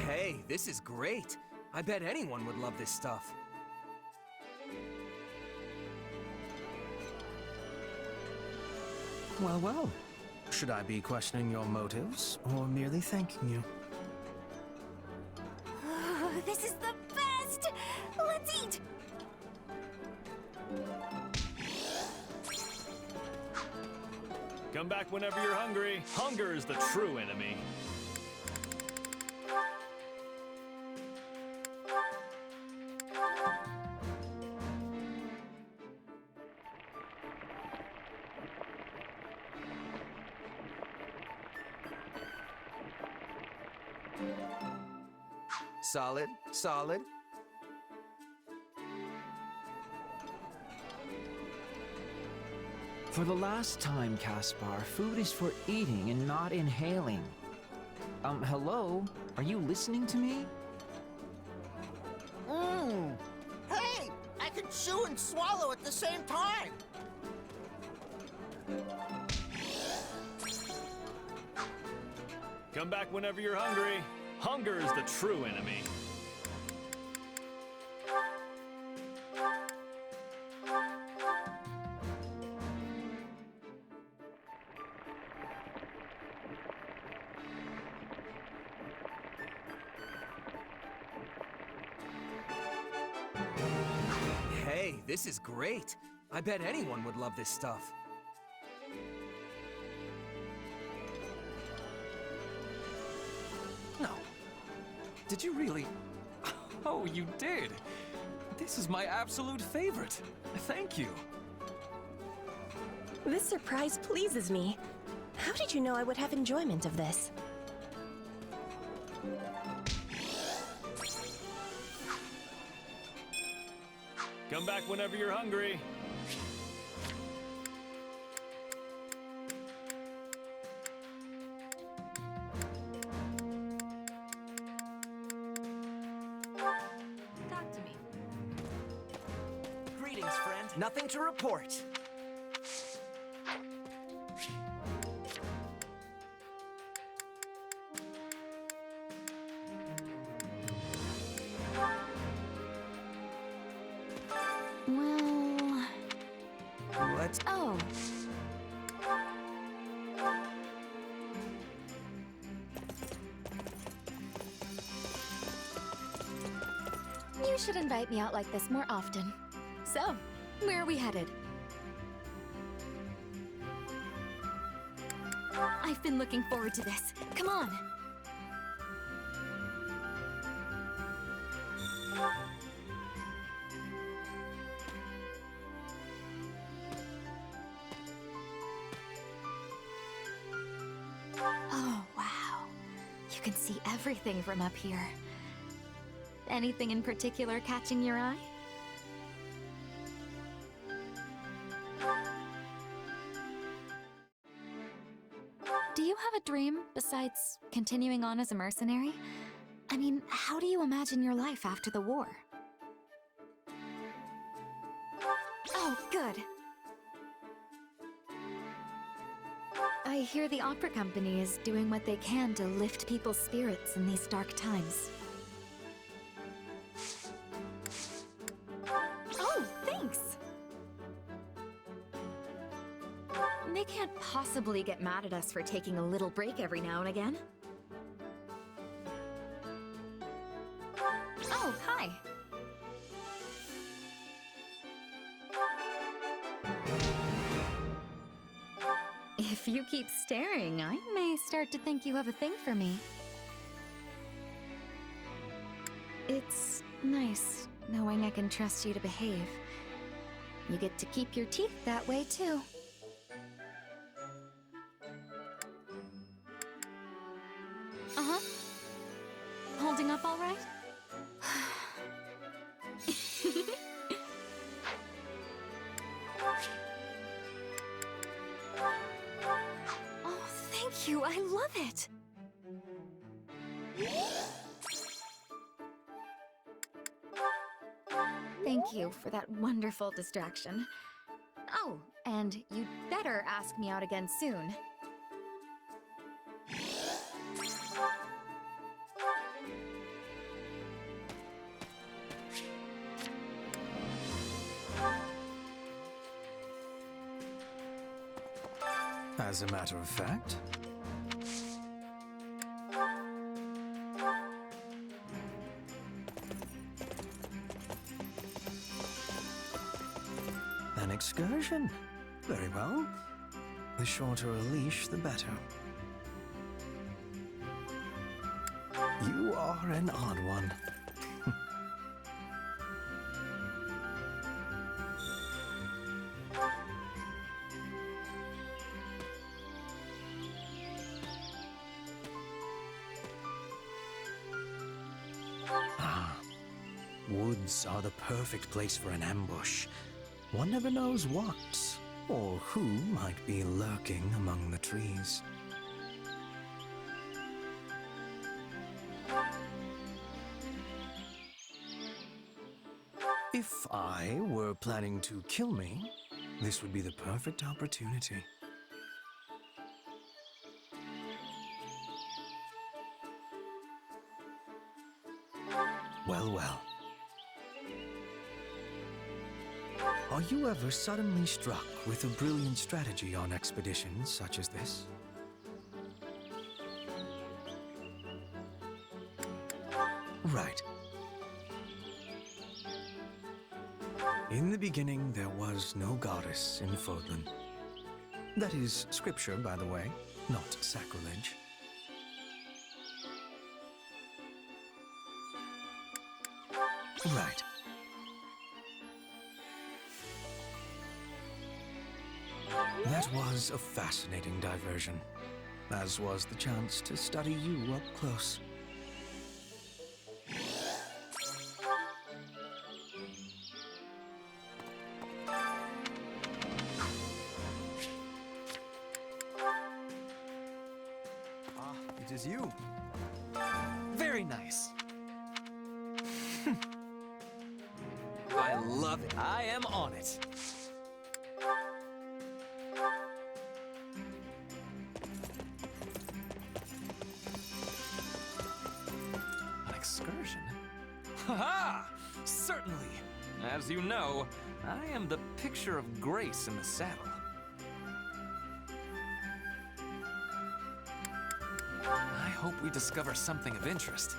Hey, this is great. I bet anyone would love this stuff. Well, well. Should I be questioning your motives, or merely thanking you? This is the best! Let's eat! Come back whenever you're hungry. Hunger is the true enemy. Solid, solid. For the last time, Caspar, food is for eating and not inhaling. Hello? Are you listening to me? Hey! I can chew and swallow at the same time! Come back whenever you're hungry. Hunger is the true enemy. Hey, this is great. I bet anyone would love this stuff. No. Did you really? Oh, you did. This is my absolute favorite. Thank you. This surprise pleases me. How did you know I would have enjoyment of this? Come back whenever you're hungry. Talk to me. Greetings, friend. Nothing to report. Well... Let's... Oh. You You should invite me out like this more often. So, where are we headed? I've been looking forward to this. Come on! Oh, wow. You can see everything from up here. Anything in particular catching your eye? Do you have a dream besides continuing on as a mercenary? I mean, how do you imagine your life after the war? Oh, good. I hear the opera company is doing what they can to lift people's spirits in these dark times. Oh, thanks! They can't possibly get mad at us for taking a little break every now and again. Oh, hi! If you keep staring, I may start to think you have a thing for me. It's nice knowing I can trust you to behave. You get to keep your teeth that way, too. Uh-huh. Holding up all right? Oh, thank you. I love it. Thank you for that wonderful distraction. Oh, and you'd better ask me out again soon. As a matter of fact, an excursion. Very well. The shorter a leash, the better. You are an odd one. Woods are the perfect place for an ambush. One never knows what or who might be lurking among the trees. If I were planning to kill me, this would be the perfect opportunity. Well, well. Are you ever suddenly struck with a brilliant strategy on expeditions such as this? Right. In the beginning, there was no goddess in Fodlan. That is scripture, by the way, not sacrilege. Right. That was a fascinating diversion, as was the chance to study you up close. It is you. Very nice. I love it. I am on it. An excursion? Haha! Certainly. As you know, I am the picture of grace in the saddle. I hope we discover something of interest.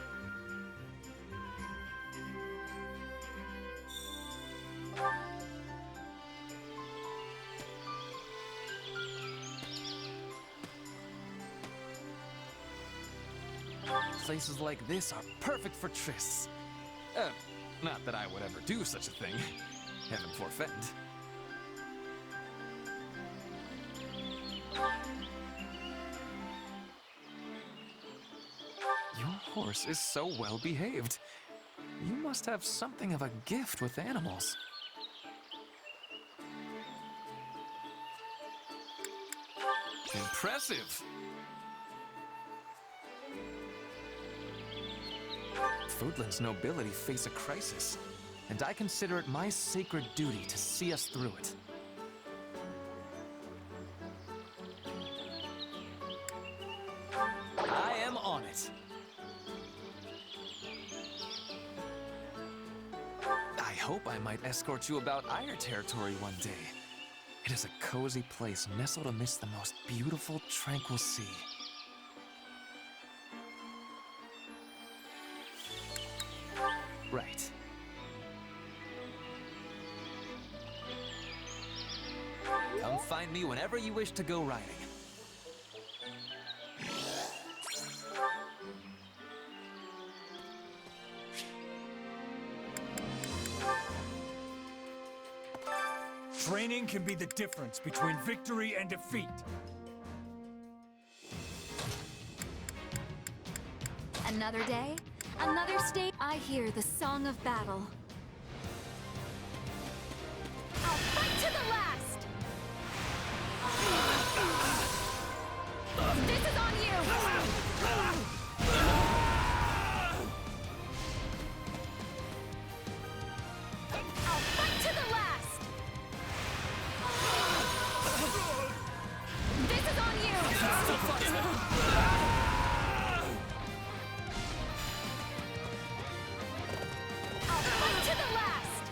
Places like this are perfect for trysts. Not that I would ever do such a thing. Heaven forfend. Your horse is so well behaved. You must have something of a gift with animals. Impressive! Foodland's nobility face a crisis, and I consider it my sacred duty to see us through it. I am on it. I hope I might escort you about Ire territory one day. It is a cozy place nestled amidst the most beautiful, tranquil sea. Right. Come find me whenever you wish to go riding. Training can be the difference between victory and defeat. Another day, another state. I hear the song of battle. I'll fight to the last! This is on you! I'll fight to the last! This is on you! I'll fight to the last!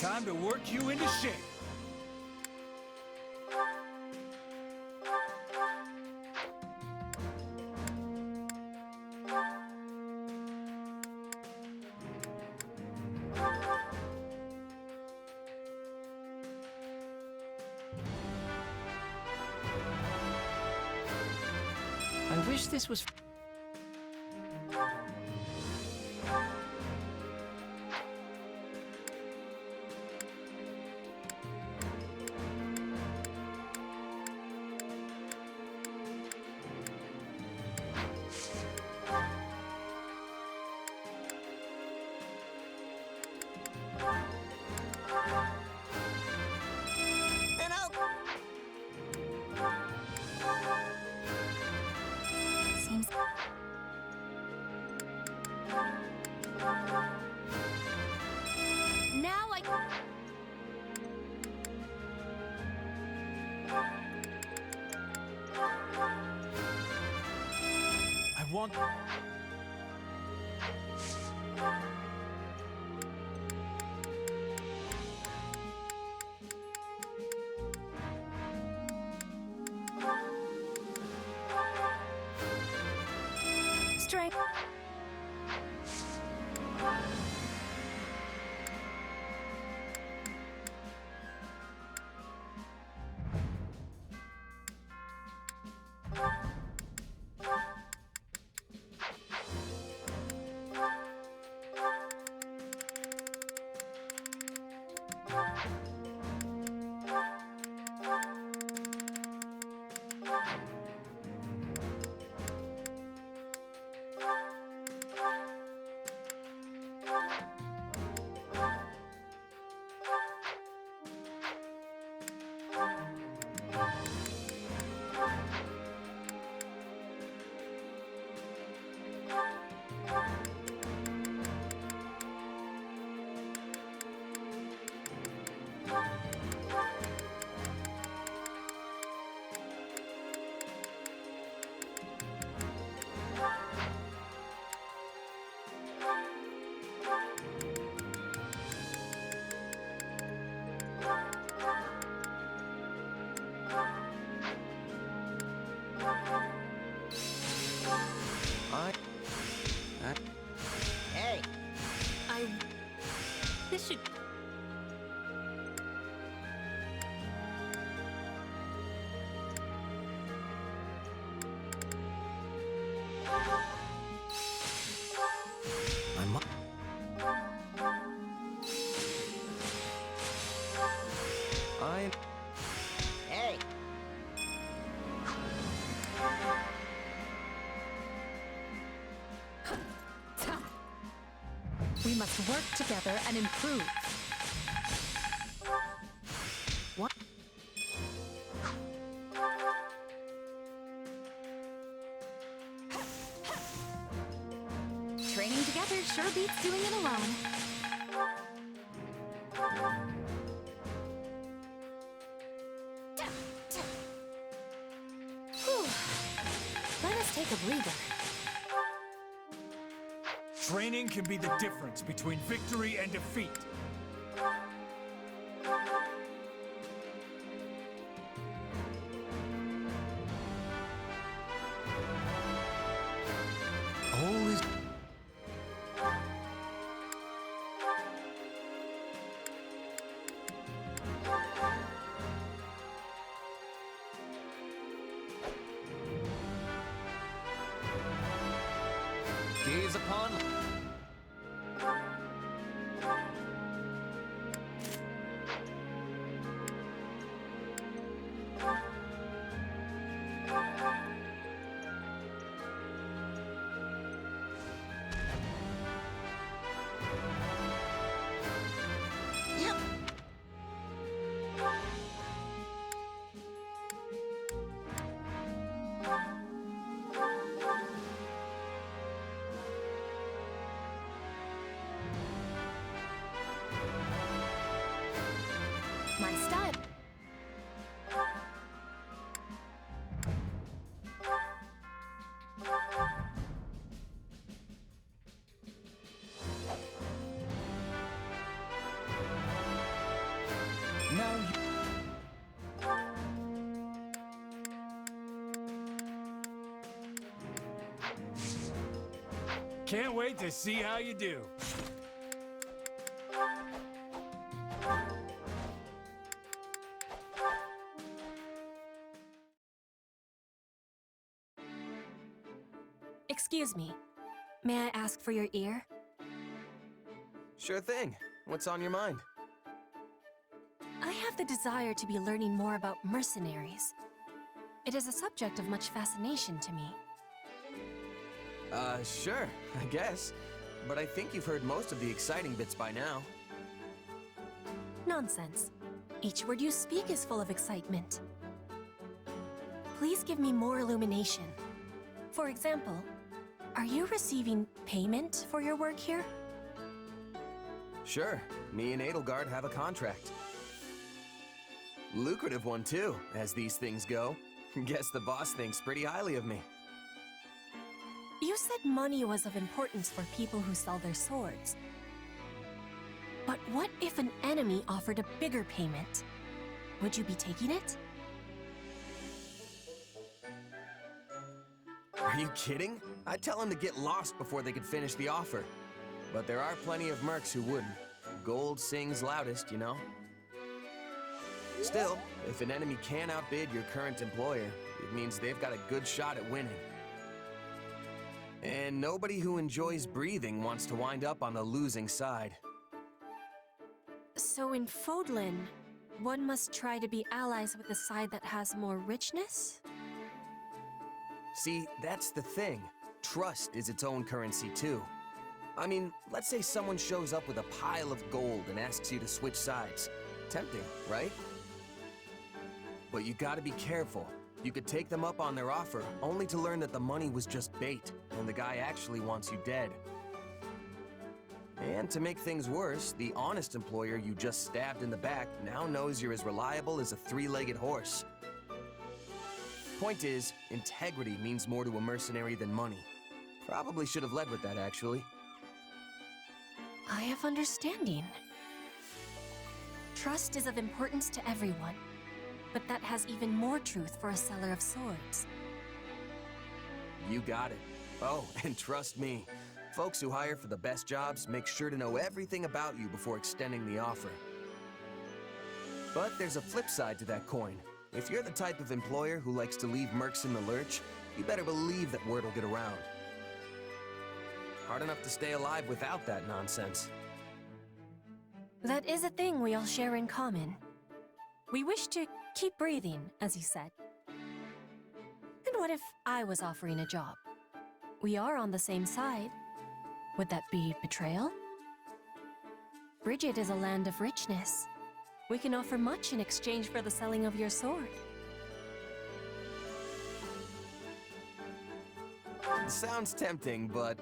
Time to work you into shape. I wish this was... Seems... Now I... I want... Strength. Hey! We must work together and improve. What? Training together sure beats doing it alone. Whew. Let us take a breather. Training can be the difference between victory and defeat. Always. Gaze upon... Yep. My style. Now you... Can't wait to see how you do. Excuse me. May I ask for your ear? Sure thing. What's on your mind? I have the desire to be learning more about mercenaries. It is a subject of much fascination to me. Sure, I guess. But I think you've heard most of the exciting bits by now. Nonsense. Each word you speak is full of excitement. Please give me more illumination. For example, are you receiving payment for your work here? Sure, me and Edelgard have a contract. Lucrative one too, as these things go. Guess the boss thinks pretty highly of me. You said money was of importance for people who sell their swords. But what if an enemy offered a bigger payment? Would you be taking it? Are you kidding? I'd tell them to get lost before they could finish the offer. But there are plenty of mercs who wouldn't. Gold sings loudest, you know? Still, if an enemy can outbid your current employer, it means they've got a good shot at winning. And nobody who enjoys breathing wants to wind up on the losing side. So in Fodlan, one must try to be allies with the side that has more richness? See, that's the thing. Trust is its own currency too. I mean, let's say someone shows up with a pile of gold and asks you to switch sides. Tempting, right? But you gotta be careful. You could take them up on their offer, only to learn that the money was just bait, and the guy actually wants you dead. And to make things worse, the honest employer you just stabbed in the back now knows you're as reliable as a three-legged horse. Point is, integrity means more to a mercenary than money. Probably should have led with that, actually. I have understanding. Trust is of importance to everyone, but that has even more truth for a seller of swords. You got it. Oh, and trust me, folks who hire for the best jobs make sure to know everything about you before extending the offer. But there's a flip side to that coin. If you're the type of employer who likes to leave mercs in the lurch, you better believe that word will get around. Hard enough to stay alive without that nonsense. That is a thing we all share in common. We wish to keep breathing, as you said. And what if I was offering a job? We are on the same side. Would that be betrayal? Bridget is a land of richness. We can offer much in exchange for the selling of your sword. Sounds tempting, but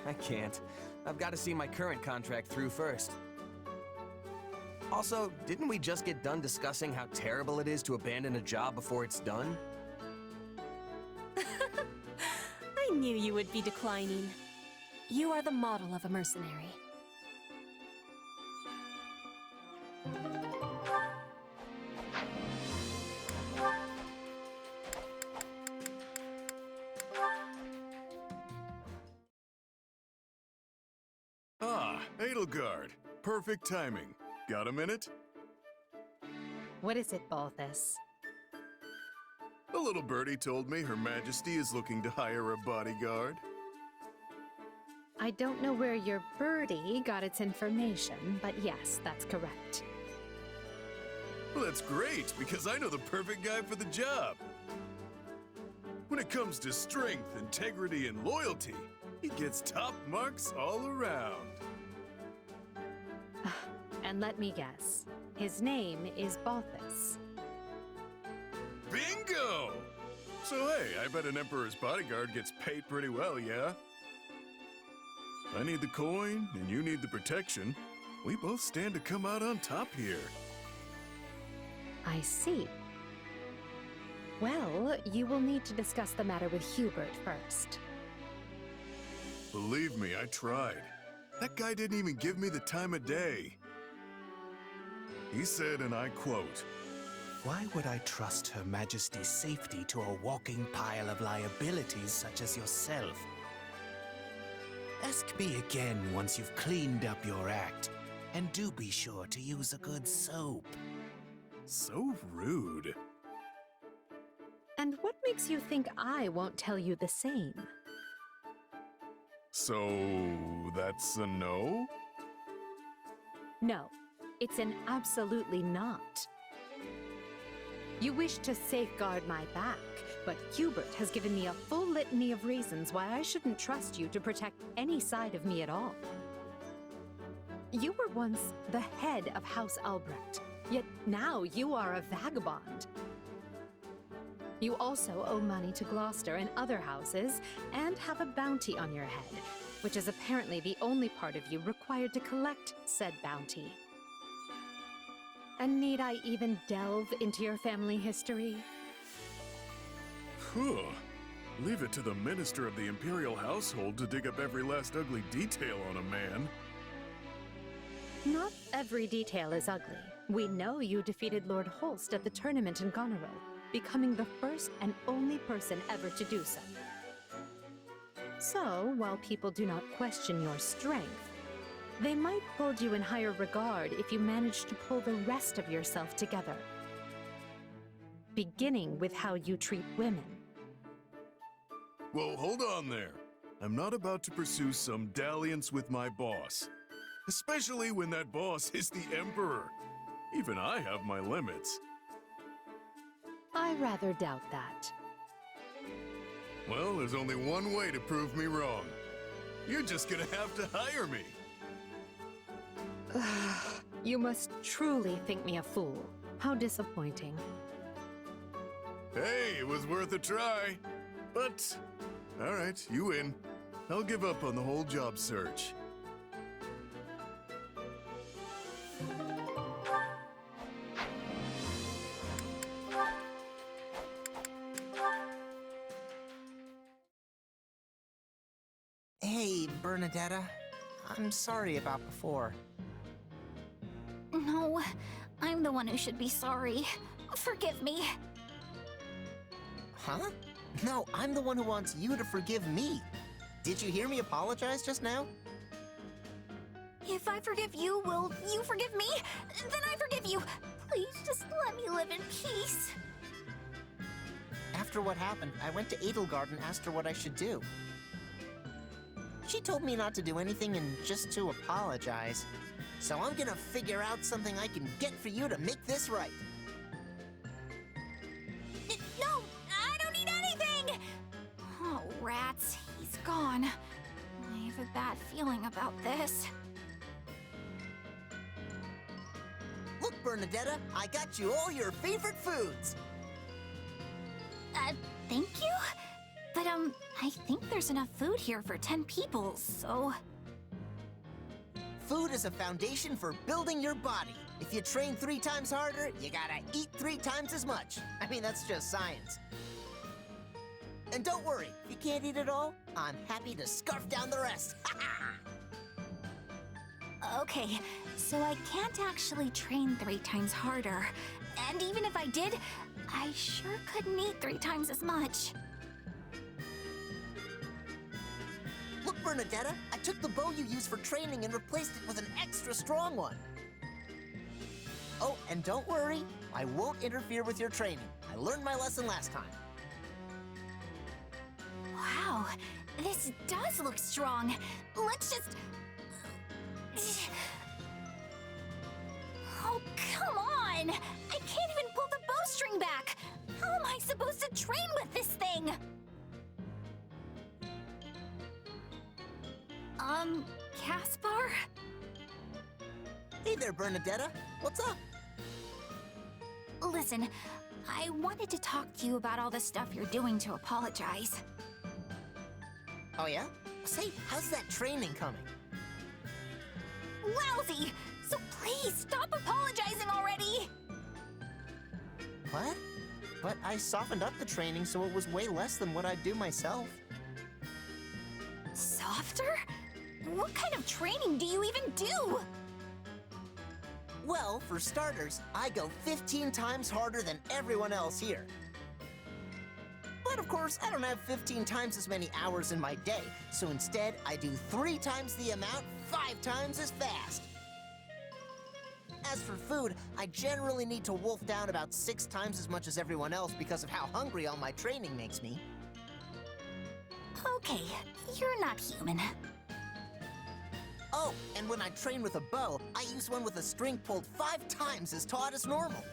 I can't. I've got to see my current contract through first. Also, didn't we just get done discussing how terrible it is to abandon a job before it's done? I knew you would be declining. You are the model of a mercenary. Ah, Edelgard. Perfect timing. Got a minute? What is it, Balthus? A little birdie told me Her Majesty is looking to hire a bodyguard. I don't know where your birdie got its information, but yes, that's correct. Well, that's great, because I know the perfect guy for the job. When it comes to strength, integrity, and loyalty, he gets top marks all around. And let me guess, his name is Balthus. Bingo! So hey, I bet an Emperor's bodyguard gets paid pretty well, yeah? I need the coin, and you need the protection. We both stand to come out on top here. I see. Well, you will need to discuss the matter with Hubert first. Believe me, I tried. That guy didn't even give me the time of day. He said, and I quote, "Why would I trust Her Majesty's safety to a walking pile of liabilities such as yourself? Ask me again once you've cleaned up your act, and do be sure to use a good soap." So rude. And what makes you think I won't tell you the same? So, that's a no? No, it's an absolutely not. You wish to safeguard my back, but Hubert has given me a full litany of reasons why I shouldn't trust you to protect any side of me at all. You were once the head of House Albrecht, yet now you are a vagabond. You also owe money to Gloucester and other houses, and have a bounty on your head, which is apparently the only part of you required to collect said bounty. And need I even delve into your family history? Huh. Leave it to the minister of the Imperial household to dig up every last ugly detail on a man. Not every detail is ugly. We know you defeated Lord Holst at the tournament in Goneril, becoming the first and only person ever to do so. So, while people do not question your strength, they might hold you in higher regard if you manage to pull the rest of yourself together. Beginning with how you treat women. Well, hold on there. I'm not about to pursue some dalliance with my boss. Especially when that boss is the Emperor. Even I have my limits. I rather doubt that. Well, there's only one way to prove me wrong. You're just gonna have to hire me. You must truly think me a fool. How disappointing. Hey, it was worth a try. But, all right, you win. I'll give up on the whole job search. Hey, Bernadetta. I'm sorry about before. No, I'm the one who should be sorry. Forgive me. Huh? No, I'm the one who wants you to forgive me. Did you hear me apologize just now? If I forgive you, will you forgive me? Then I forgive you. Please just let me live in peace. After what happened, I went to Edelgard and asked her what I should do. She told me not to do anything and just to apologize. So I'm gonna figure out something I can get for you to make this right. No, I don't need anything! Oh, rats, he's gone. I have a bad feeling about this. Look, Bernadetta, I got you all your favorite foods. Thank you? But, I think there's enough food here for 10 people, so... Food is a foundation for building your body. If you train 3 times harder, you gotta eat 3 times as much. I mean, that's just science. And don't worry, if you can't eat it all, I'm happy to scarf down the rest. Okay, so I can't actually train 3 times harder. And even if I did, I sure couldn't eat 3 times as much. Look, Bernadetta, I took the bow you use for training and replaced it with an extra strong one. Oh, and don't worry, I won't interfere with your training. I learned my lesson last time. Wow, this does look strong. Let's just... Oh, come on! I can't even pull the bowstring back! How am I supposed to train with this thing? Caspar? Hey there, Bernadetta. What's up? Listen, I wanted to talk to you about all the stuff you're doing to apologize. Oh, yeah? Say, how's that training coming? Lousy! So please, stop apologizing already! What? But I softened up the training so it was way less than what I'd do myself. Softer? What kind of training do you even do? Well, for starters, I go 15 times harder than everyone else here. But of course, I don't have 15 times as many hours in my day, so instead, I do 3 times the amount, 5 times as fast. As for food, I generally need to wolf down about 6 times as much as everyone else because of how hungry all my training makes me. Okay, you're not human. Oh, and when I train with a bow, I use one with a string pulled 5 times as taut as normal.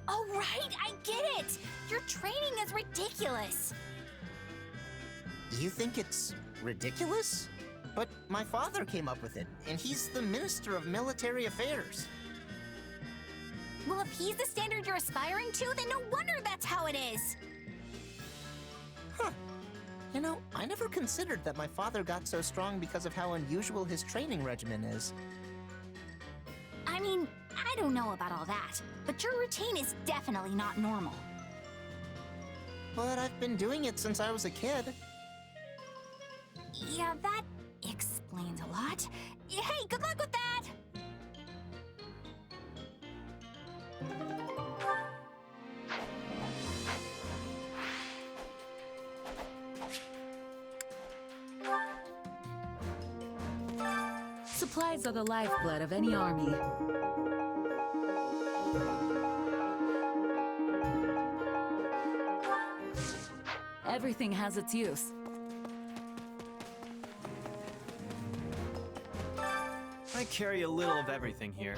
Oh, right, I get it! Your training is ridiculous! You think it's ridiculous? But my father came up with it, and he's the Minister of Military Affairs. Well, if he's the standard you're aspiring to, then no wonder that's how it is! Huh. You know, I never considered that my father got so strong because of how unusual his training regimen is. I mean, I don't know about all that, but your routine is definitely not normal. But I've been doing it since I was a kid. Yeah, that explains a lot. Hey, good luck with that! Supplies are the lifeblood of any army. Everything has its use. I carry a little of everything here.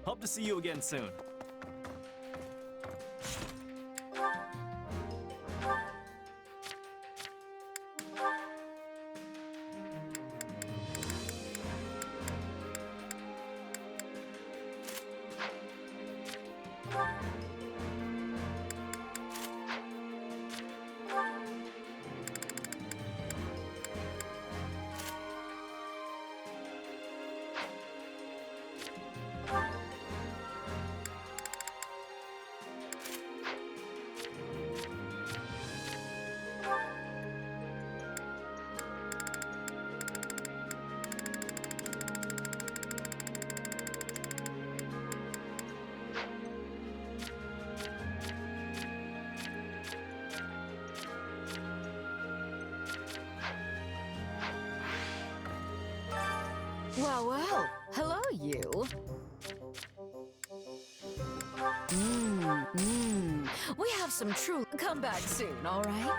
Hope to see you again soon. Well, well. Hello, you. We have some true. Come back soon, all right?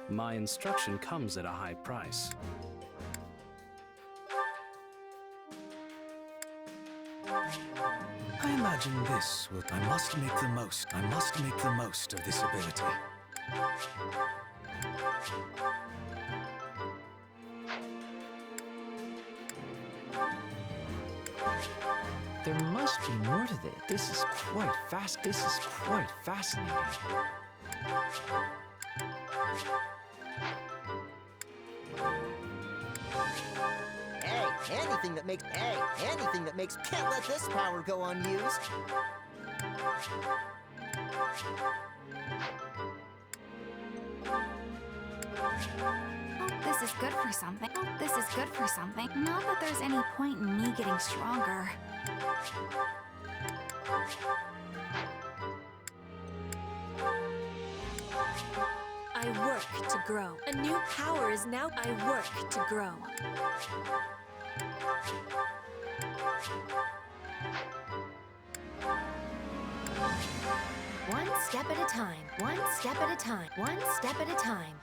My instruction comes at a high price. I imagine this will... I must make the most of this ability. There must be more to this. This is quite fascinating. Anything that makes... Can't let this power go unused. This is good for something. This is good for something. Not that there's any point in me getting stronger. I work to grow. A new power is now. I work to grow. One step at a time. One step at a time. One step at a time.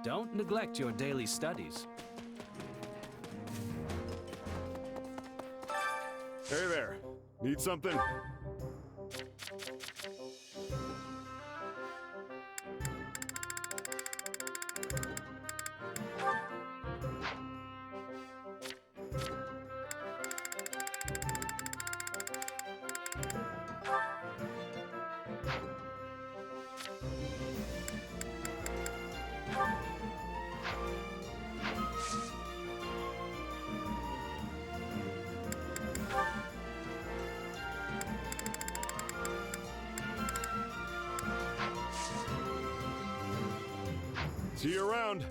Don't neglect your daily studies. Hey there. Need something? See you around.